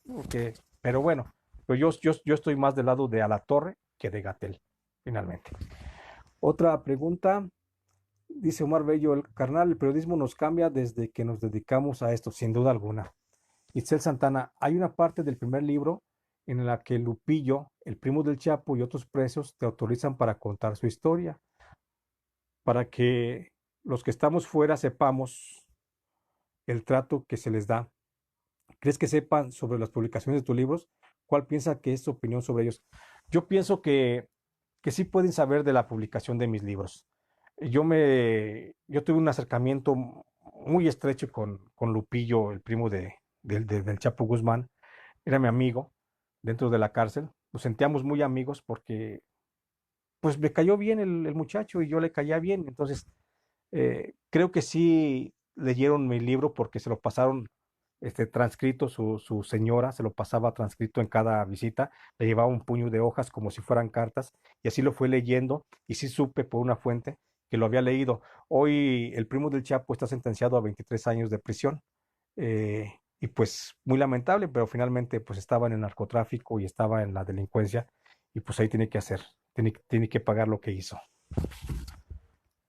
Porque, pero bueno, pues yo estoy más del lado de Alatorre que de Gatell, finalmente. Otra pregunta, dice Omar Bello, el carnal, el periodismo nos cambia desde que nos dedicamos a esto, sin duda alguna. Itzel Santana, hay una parte del primer libro en la que Lupillo, el primo del Chapo y otros presos te autorizan para contar su historia, para que los que estamos fuera sepamos el trato que se les da. ¿Crees que sepan sobre las publicaciones de tus libros? ¿Cuál piensa que es su opinión sobre ellos? Yo pienso que sí pueden saber de la publicación de mis libros. Yo tuve un acercamiento muy estrecho con Lupillo, el primo del Chapo Guzmán. Era mi amigo dentro de la cárcel. Nos sentíamos muy amigos porque pues me cayó bien el muchacho y yo le caía bien. Entonces, creo que sí leyeron mi libro porque se lo pasaron transcrito, su señora se lo pasaba transcrito en cada visita, le llevaba un puño de hojas como si fueran cartas y así lo fue leyendo y sí supe por una fuente que lo había leído. Hoy el primo del Chapo está sentenciado a 23 años de prisión y pues muy lamentable, pero finalmente pues estaba en el narcotráfico y estaba en la delincuencia y pues ahí tiene que pagar lo que hizo.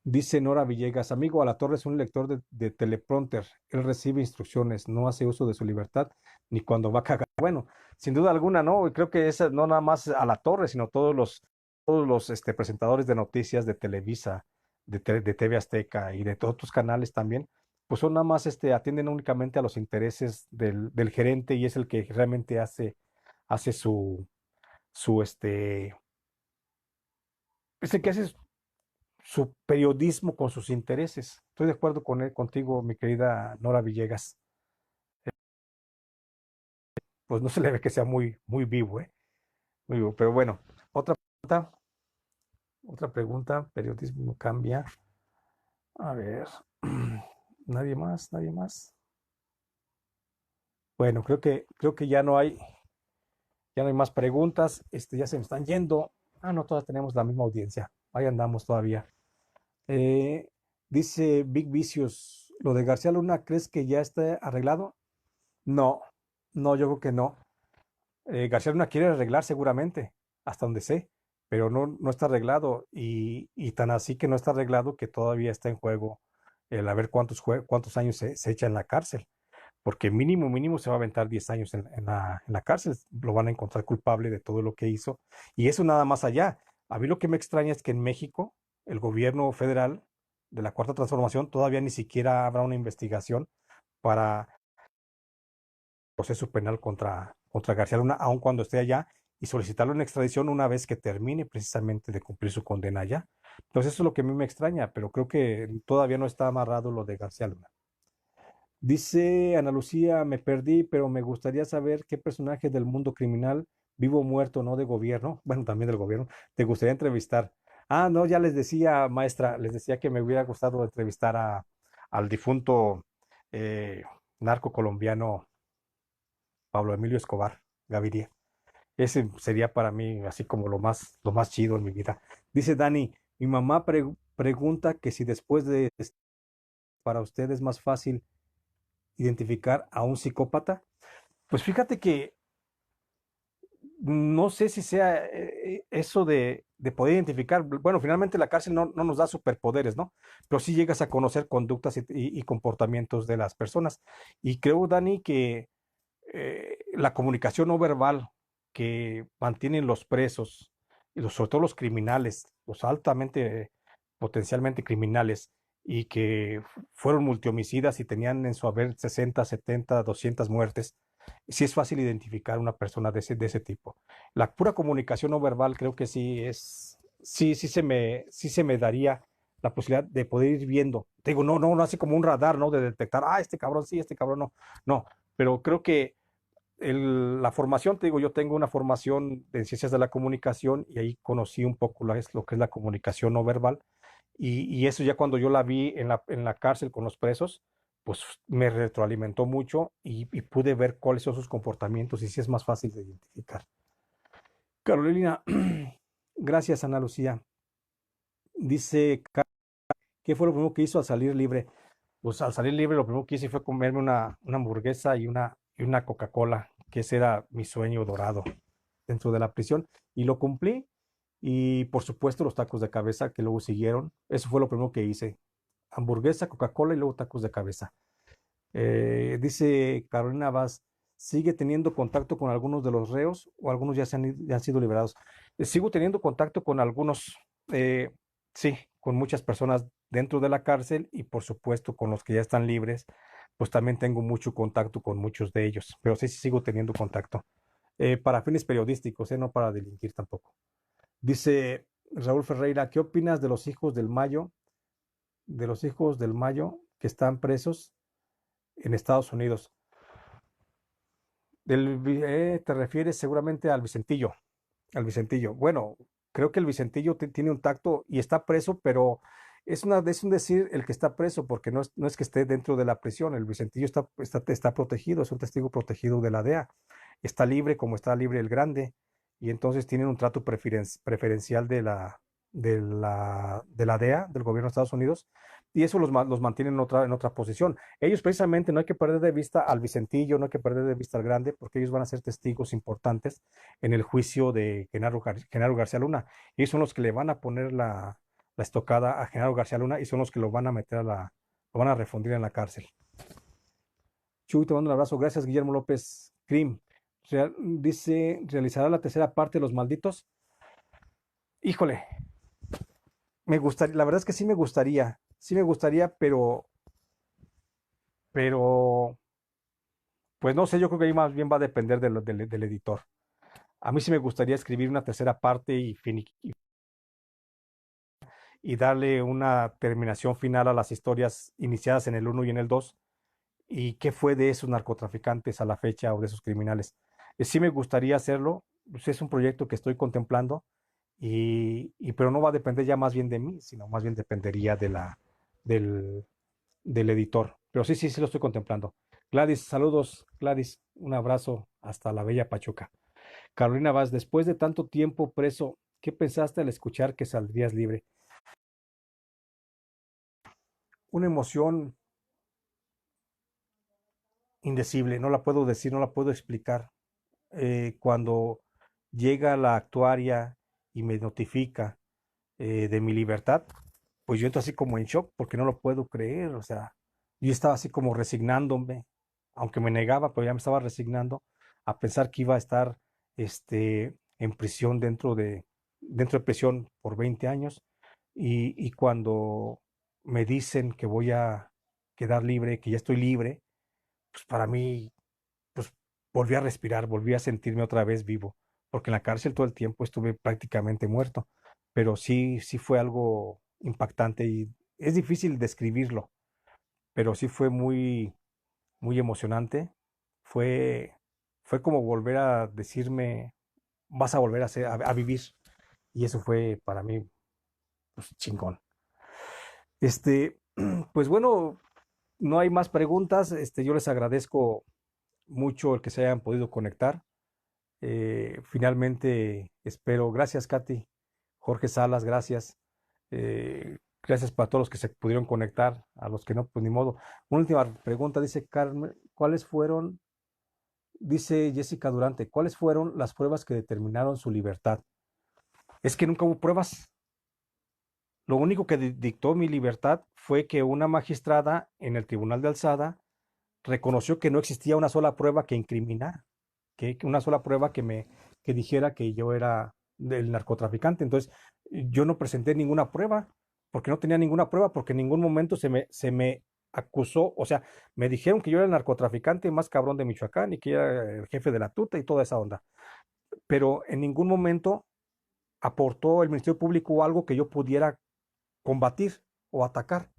Dice Nora Villegas, amigo, Alatorre es un lector de teleprompter. Él recibe instrucciones, no hace uso de su libertad ni cuando va a cagar. Bueno, sin duda alguna, ¿no? Y creo que es no nada más Alatorre, sino todos los presentadores de noticias de Televisa, de TV Azteca y de todos otros canales también, pues son nada más, atienden únicamente a los intereses del gerente y es el que realmente hace su, es el que hace su periodismo con sus intereses. Estoy de acuerdo contigo, mi querida Nora Villegas. Pues no se le ve que sea muy, muy vivo, ¿eh? Muy vivo. Pero bueno, pregunta, otra pregunta, periodismo no cambia. A ver, nadie más, nadie más. Bueno, creo que ya no hay más preguntas. Ya se me están yendo. Ah, no, todas tenemos la misma audiencia. Ahí andamos todavía. Eh, dice Big Vicious, lo de García Luna, ¿crees que ya está arreglado? No, no, yo creo que no. García Luna quiere arreglar seguramente, hasta donde sé, pero no está arreglado y tan así que no está arreglado que todavía está en juego el a ver cuántos años se echa en la cárcel, porque mínimo, mínimo se va a aventar 10 años en la cárcel, lo van a encontrar culpable de todo lo que hizo y eso nada más allá. A mí lo que me extraña es que en México el gobierno federal de la Cuarta Transformación todavía ni siquiera habrá una investigación para proceso penal contra García Luna, aun cuando esté allá, y solicitarlo en extradición una vez que termine precisamente de cumplir su condena allá. Entonces eso es lo que a mí me extraña, pero creo que todavía no está amarrado lo de García Luna. Dice Ana Lucía, me perdí, pero me gustaría saber qué personaje del mundo criminal, vivo o muerto, no de gobierno, bueno, también del gobierno, te gustaría entrevistar. Ah, no, ya les decía, maestra, les decía que me hubiera gustado entrevistar al difunto eh, narco colombiano Pablo Emilio Escobar Gaviria. Ese sería para mí así como lo más chido en mi vida. Dice Dani, mi mamá pregunta que si después de esto para usted es más fácil identificar a un psicópata. Pues fíjate que no sé si sea eso de poder identificar. Bueno, finalmente la cárcel no nos da superpoderes, ¿no? Pero sí llegas a conocer conductas y comportamientos de las personas. Y creo, Dani, que la comunicación no verbal que mantienen los presos, y sobre todo los criminales, los altamente potencialmente criminales, y que fueron multihomicidas y tenían en su haber 60, 70, 200 muertes, sí es fácil identificar una persona de ese tipo. La pura comunicación no verbal creo que sí se me daría la posibilidad de poder ir viendo. Te digo, no así como un radar, ¿no? De detectar, este cabrón sí, este cabrón no. No, pero creo que la formación, te digo, yo tengo una formación en ciencias de la comunicación y ahí conocí un poco lo que es la comunicación no verbal y eso ya cuando yo la vi en la cárcel con los presos, pues me retroalimentó mucho y pude ver cuáles son sus comportamientos y si es más fácil de identificar. Carolina, gracias Ana Lucía. Dice, ¿qué fue lo primero que hizo al salir libre? Pues al salir libre lo primero que hice fue comerme una hamburguesa y una Coca-Cola, que ese era mi sueño dorado dentro de la prisión. Y lo cumplí. Y por supuesto los tacos de cabeza que luego siguieron. Eso fue lo primero que hice. Hamburguesa, Coca-Cola y luego tacos de cabeza. Dice Carolina Vaz, ¿sigue teniendo contacto con algunos de los reos o algunos ya han sido liberados? Sigo teniendo contacto con algunos, eh, sí, con muchas personas dentro de la cárcel y por supuesto con los que ya están libres, pues también tengo mucho contacto con muchos de ellos, pero sí sigo teniendo contacto. Para fines periodísticos, no para delinquir tampoco. Dice Raúl Ferreira, ¿qué opinas de los hijos del Mayo que están presos en Estados Unidos? Te refieres seguramente al Vicentillo, al Vicentillo. Bueno, creo que el Vicentillo tiene un tacto y está preso, pero es un decir el que está preso, porque no es que esté dentro de la prisión. El Vicentillo está protegido, es un testigo protegido de la DEA. Está libre como está libre el Grande, y entonces tienen un trato preferencial de la DEA, del gobierno de Estados Unidos, y eso los mantiene en otra posición. Ellos precisamente no hay que perder de vista al Vicentillo, no hay que perder de vista al Grande, porque ellos van a ser testigos importantes en el juicio de Genaro García Luna. Ellos son los que le van a poner la estocada a Genaro García Luna y son los que lo van a meter lo van a refundir en la cárcel. Chuy, te mando un abrazo. Gracias, Guillermo López Crim. Dice, ¿realizará la tercera parte de Los Malditos? Híjole, me gustaría, la verdad es que sí me gustaría, pero pues no sé, yo creo que ahí más bien va a depender del editor. A mí sí me gustaría escribir una tercera parte y darle una terminación final a las historias iniciadas en el uno y en el 2 y qué fue de esos narcotraficantes a la fecha o de esos criminales. Sí me gustaría hacerlo, pues es un proyecto que estoy contemplando pero no va a depender ya más bien de mí, sino más bien dependería del, del editor. Pero sí lo estoy contemplando. Gladys, saludos, Gladys, un abrazo hasta la bella Pachuca. Carolina Vaz, después de tanto tiempo preso, ¿qué pensaste al escuchar que saldrías libre? Una emoción indecible, no la puedo decir, no la puedo explicar. Cuando llega la actuaria y me notifica de mi libertad, pues yo entro así como en shock porque no lo puedo creer, o sea, yo estaba así como resignándome, aunque me negaba, pero ya me estaba resignando a pensar que iba a estar en prisión dentro de prisión por 20 años y cuando me dicen que voy a quedar libre, que ya estoy libre, pues para mí, pues volví a respirar, volví a sentirme otra vez vivo, porque en la cárcel todo el tiempo estuve prácticamente muerto, pero sí fue algo impactante y es difícil describirlo, pero sí fue muy, muy impactante. Y es difícil describirlo, pero sí fue muy impactante. Y es difícil describirlo, pero sí fue muy impactante. Y es difícil describirlo, pero sí fue algo impactante. Y es difícil describirlo, pero sí fue algo impactante. Y es difícil describirlo, pero sí fue muy muy emocionante. Fue, fue como volver a decirme, vas a volver a vivir. Y eso fue para mí, pues, chingón. Este, pues bueno, no hay más preguntas. Yo les agradezco mucho el que se hayan podido conectar. Finalmente, espero, gracias, Katy, Jorge Salas, gracias. Gracias para todos los que se pudieron conectar, a los que no, pues ni modo. Una última pregunta, dice Carmen, ¿cuáles fueron, dice Jessica Durante, cuáles fueron las pruebas que determinaron su libertad? Es que nunca hubo pruebas. Lo único que dictó mi libertad fue que una magistrada en el Tribunal de Alzada reconoció que no existía una sola prueba que incriminara, que una sola prueba que dijera que yo era del narcotraficante. Entonces, yo no presenté ninguna prueba, porque no tenía ninguna prueba, porque en ningún momento se me acusó, o sea, me dijeron que yo era el narcotraficante más cabrón de Michoacán y que era el jefe de la tuta y toda esa onda, pero en ningún momento aportó el Ministerio Público algo que yo pudiera combatir o atacar.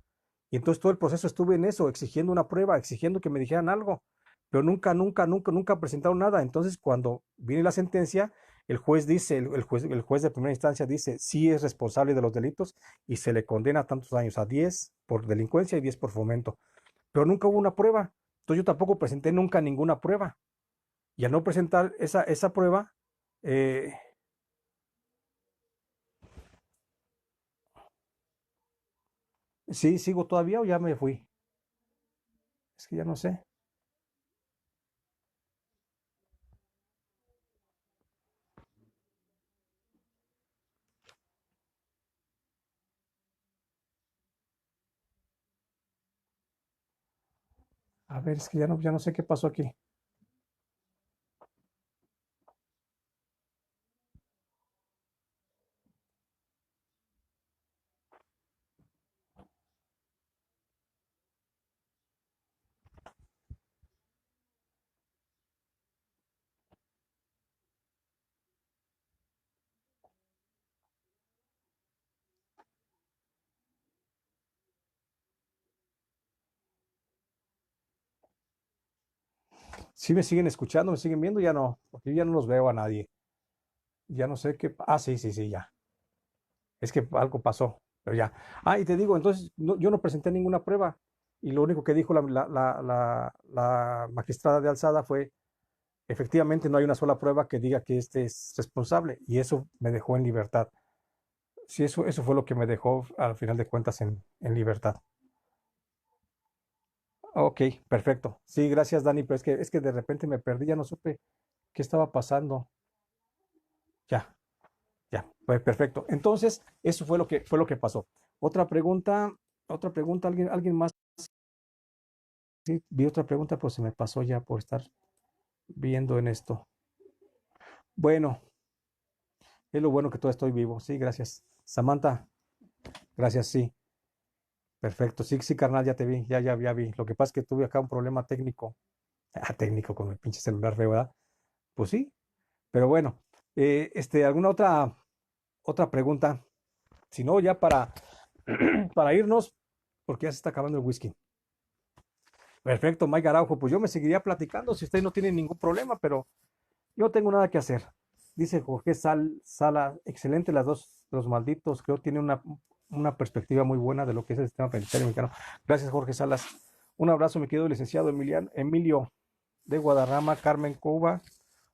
Y entonces todo el proceso estuve en eso, exigiendo una prueba, exigiendo que me dijeran algo, pero nunca presentaron nada. Entonces cuando viene la sentencia, el juez dice, el juez de primera instancia dice, sí es responsable de los delitos y se le condena a tantos años, a 10 por delincuencia y 10 por fomento. Pero nunca hubo una prueba. Entonces yo tampoco presenté nunca ninguna prueba. Y al no presentar esa prueba, eh, sí, sigo todavía o ya me fui. Es que ya no sé. A ver, es que ya no sé qué pasó aquí. Si me siguen escuchando, me siguen viendo, ya no, porque yo ya no los veo a nadie. Ya no sé qué. Ah, sí, sí, sí, ya. Es que algo pasó, pero ya. Ah, y te digo, entonces yo no presenté ninguna prueba. Y lo único que dijo la magistrada de alzada fue, efectivamente, no hay una sola prueba que diga que este es responsable. Y eso me dejó en libertad. Sí, eso fue lo que me dejó, al final de cuentas, en libertad. Ok, perfecto. Sí, gracias, Dani, pero es que de repente me perdí, ya no supe qué estaba pasando. Ya. Ya, pues perfecto. Entonces, eso fue lo que pasó. Otra pregunta, alguien más. Sí, vi otra pregunta, pero se me pasó ya por estar viendo en esto. Bueno, es lo bueno que todavía estoy vivo. Sí, gracias. Samantha, gracias, sí. Perfecto. Sí, sí, carnal, ya te vi, ya vi. Lo que pasa es que tuve acá un problema técnico. Ah, técnico con el pinche celular feo, ¿verdad? Pues sí, pero bueno. ¿Alguna otra pregunta? Si no, ya para irnos, porque ya se está acabando el whisky. Perfecto, Mike Araujo. Pues yo me seguiría platicando si usted no tiene ningún problema, pero yo no tengo nada que hacer. Dice Jorge Sala, excelente las dos, los malditos. Creo que tiene una perspectiva muy buena de lo que es el sistema penitenciario mexicano. Gracias, Jorge Salas. Un abrazo, mi querido licenciado Emilio de Guadarrama, Carmen Cuba.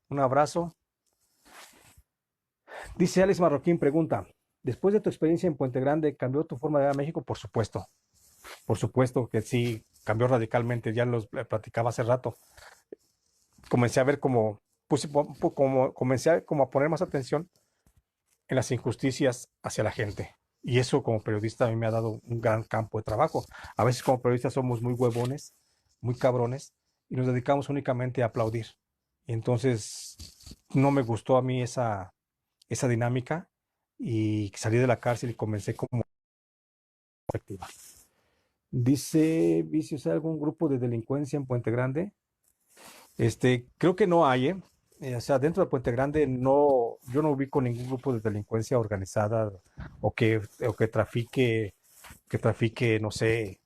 Un abrazo. Dice Alex Marroquín, pregunta, después de tu experiencia en Puente Grande, ¿cambió tu forma de ver a México? Por supuesto que sí, cambió radicalmente, ya los platicaba hace rato. Comencé a ver como, pues, como, comencé como a poner más atención en las injusticias hacia la gente. Y eso como periodista a mí me ha dado un gran campo de trabajo. A veces como periodistas somos muy huevones, muy cabrones, y nos dedicamos únicamente a aplaudir. Y entonces no me gustó a mí esa dinámica y salí de la cárcel y comencé como efectiva. Dice, ¿vicios hay algún grupo de delincuencia en Puente Grande? Creo que no hay, ¿eh? O sea, dentro de Puente Grande no, yo no ubico ningún grupo de delincuencia organizada o que trafique, no sé,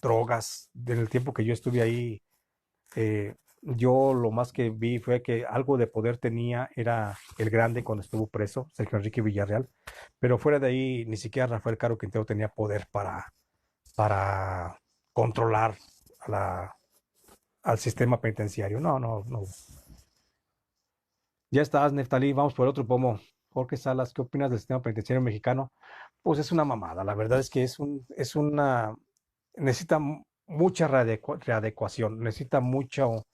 drogas. En el tiempo que yo estuve ahí, Yo lo más que vi fue que algo de poder tenía era el grande cuando estuvo preso, Sergio Enrique Villarreal, pero fuera de ahí ni siquiera Rafael Caro Quintero tenía poder para controlar a al sistema penitenciario. No, no, no. Ya estás, Neftalí, vamos por otro pomo. Jorge Salas, ¿qué opinas del sistema penitenciario mexicano? Pues es una mamada, la verdad es que es una, necesita mucha readecuación, necesita mucho,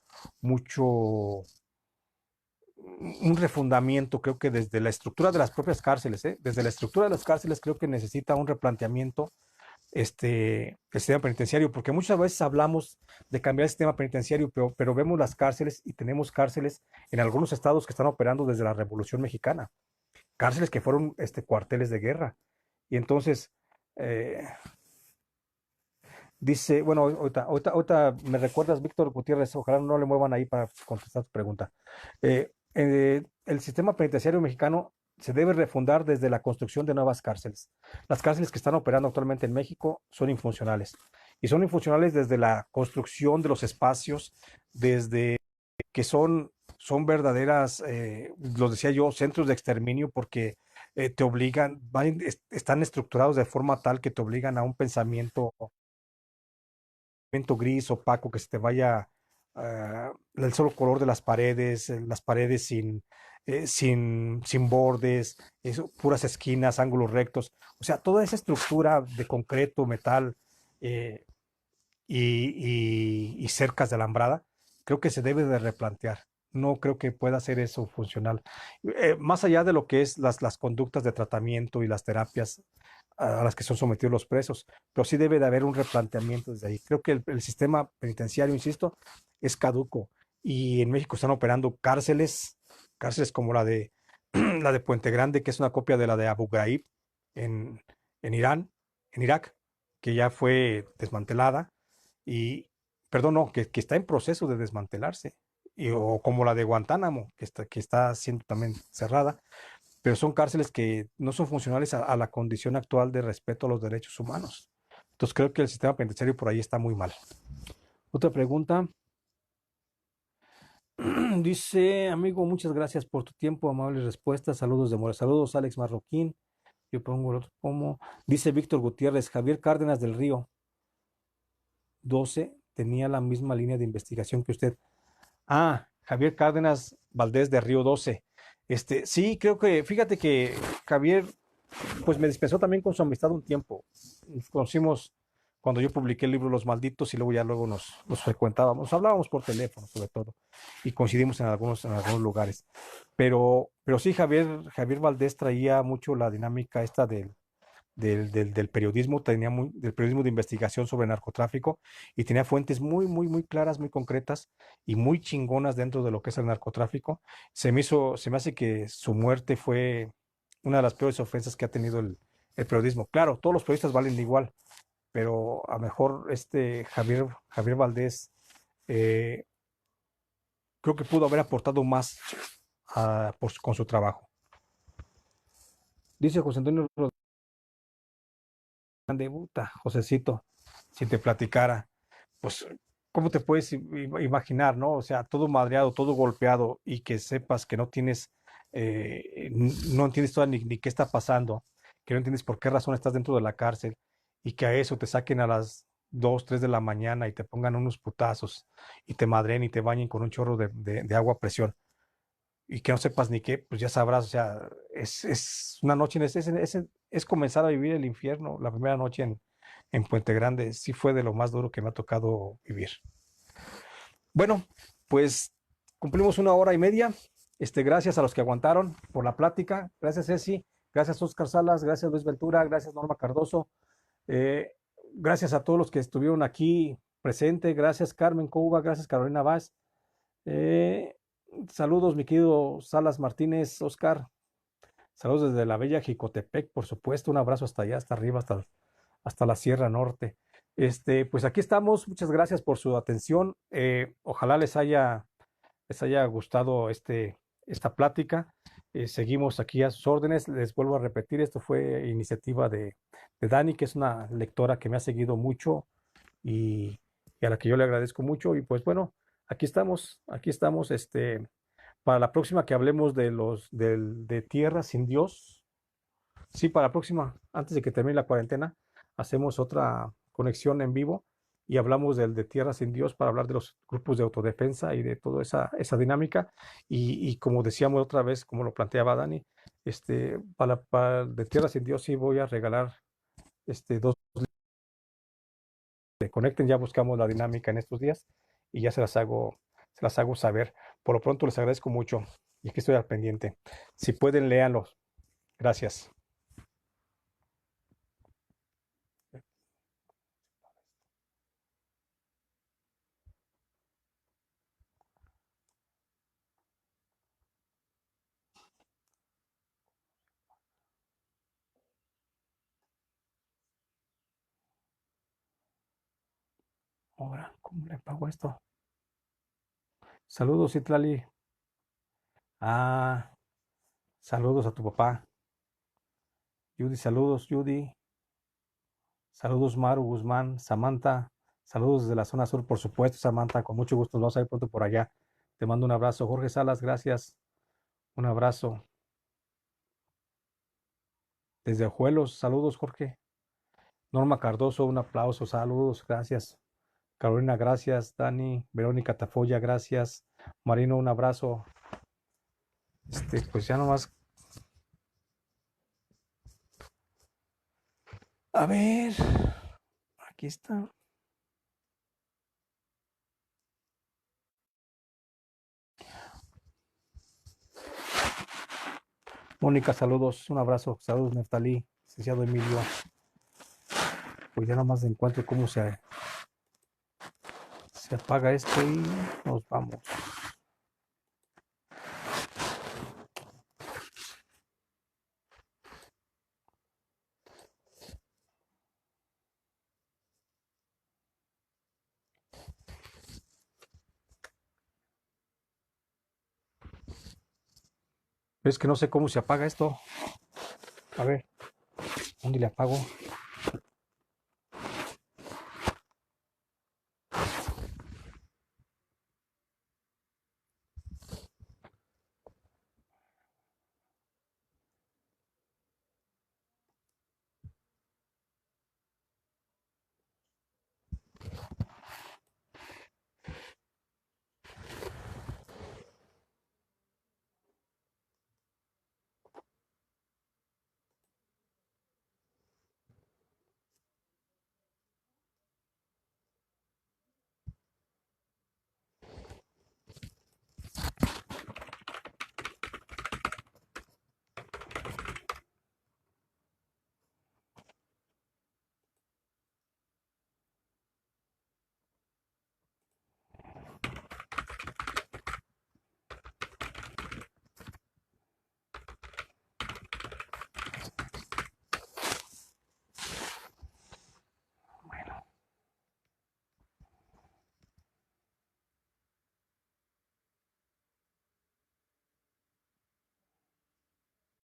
un refundamiento, creo que desde la estructura de las propias cárceles, ¿eh? Desde la estructura de las cárceles creo que necesita un replanteamiento el sistema penitenciario, porque muchas veces hablamos de cambiar el sistema penitenciario, pero vemos las cárceles y tenemos cárceles en algunos estados que están operando desde la Revolución Mexicana, cárceles que fueron cuarteles de guerra. Y entonces, eh, dice, bueno, ahorita me recuerdas, Víctor Gutiérrez, ojalá no le muevan ahí para contestar tu pregunta. El sistema penitenciario mexicano se debe refundar desde la construcción de nuevas cárceles. Las cárceles que están operando actualmente en México son infuncionales. Y son infuncionales desde la construcción de los espacios, desde que son verdaderas, lo decía yo, centros de exterminio porque te obligan, están estructurados de forma tal que te obligan a un pensamiento gris, opaco, que se te vaya el solo color de las paredes sin bordes, puras esquinas, ángulos rectos. O sea, toda esa estructura de concreto, metal eh, y cercas de alambrada, creo que se debe de replantear. No creo que pueda ser eso funcional. Más allá de lo que es las conductas de tratamiento y las terapias a las que son sometidos los presos, pero sí debe de haber un replanteamiento desde ahí. Creo que el sistema penitenciario, insisto, es caduco y en México están operando cárceles como la de Puente Grande, que es una copia de la de Abu Ghraib en, en Irán, en Irak, que ya fue desmantelada y, perdón, no, que está en proceso de desmantelarse, o como la de Guantánamo, que está siendo también cerrada, pero son cárceles que no son funcionales a la condición actual de respeto a los derechos humanos. Entonces creo que el sistema penitenciario por ahí está muy mal. Otra pregunta. Dice, amigo, muchas gracias por tu tiempo, amables respuestas. Saludos de Mora. Saludos, Alex Marroquín. Yo pongo el otro pomo. Dice Víctor Gutiérrez, Javier Cárdenas del Río 12 tenía la misma línea de investigación que usted. Ah, Javier Cárdenas Valdés de Río 12. Sí, creo que, fíjate que Javier, pues me dispensó también con su amistad un tiempo. Nos conocimos cuando yo publiqué el libro Los Malditos y luego nos frecuentábamos, hablábamos por teléfono sobre todo y coincidimos en algunos lugares. Pero sí, Javier Valdés traía mucho la dinámica esta del periodismo, del periodismo de investigación sobre narcotráfico y tenía fuentes muy claras, muy concretas y muy chingonas dentro de lo que es el narcotráfico. Se me hace que su muerte fue una de las peores ofensas que ha tenido el periodismo. Claro, todos los periodistas valen igual, pero a lo mejor Javier Valdés eh, creo que pudo haber aportado más con su trabajo. Dice José Antonio de puta, Josecito, si te platicara, pues, ¿cómo te puedes imaginar, no? O sea, todo madreado, todo golpeado y que sepas que no tienes, no entiendes ni qué está pasando, que no entiendes por qué razón estás dentro de la cárcel y que a eso te saquen a las 2 3 de la mañana y te pongan unos putazos y te madren y te bañen con un chorro de agua a presión y que no sepas ni qué, pues ya sabrás, o sea, es una noche, es comenzar a vivir el infierno, la primera noche en Puente Grande, sí fue de lo más duro que me ha tocado vivir. Bueno, pues cumplimos 1 hora y media, gracias a los que aguantaron por la plática, gracias Ceci, gracias Oscar Salas, gracias Luis Ventura, gracias Norma Cardoso, eh, gracias a todos los que estuvieron aquí presentes, gracias Carmen Couva, gracias Carolina Vaz, eh, saludos, mi querido Salas Martínez, Oscar. Saludos desde la bella Jicotepec, por supuesto. Un abrazo hasta allá, hasta arriba, hasta la Sierra Norte. Pues aquí estamos. Muchas gracias por su atención. Ojalá les haya gustado esta plática. Seguimos aquí a sus órdenes. Les vuelvo a repetir, esto fue iniciativa de Dani, que es una lectora que me ha seguido mucho y a la que yo le agradezco mucho. Y pues bueno, aquí estamos, para la próxima que hablemos de tierra sin Dios. Sí, para la próxima, antes de que termine la cuarentena, hacemos otra conexión en vivo y hablamos del de tierra sin Dios para hablar de los grupos de autodefensa y de toda esa dinámica. Y como decíamos otra vez, como lo planteaba Dani, para el de tierra sin Dios sí voy a regalar dos de conecten, ya buscamos la dinámica en estos días y ya se las hago saber. Por lo pronto les agradezco mucho y aquí estoy al pendiente. Si pueden, léanlos. Gracias. Ahora, ¿cómo le pago esto? Saludos, Itlali. Ah, saludos a tu papá. Judy, saludos, Judy. Saludos, Maru Guzmán, Samantha. Saludos desde la zona sur, por supuesto, Samantha. Con mucho gusto nos vamos a ver pronto por allá. Te mando un abrazo. Jorge Salas, gracias. Un abrazo. Desde Ojuelos, saludos, Jorge. Norma Cardoso, un aplauso, saludos, gracias. Carolina, gracias. Dani, Verónica Tafoya, gracias. Marino, un abrazo. Pues ya nomás. A ver, aquí está. Mónica, saludos, un abrazo. Saludos, Neftalí, licenciado Emilio. Pues ya nomás encuentro cómo se apaga esto y nos vamos. Es que no sé cómo se apaga esto. A ver, ¿dónde le apago?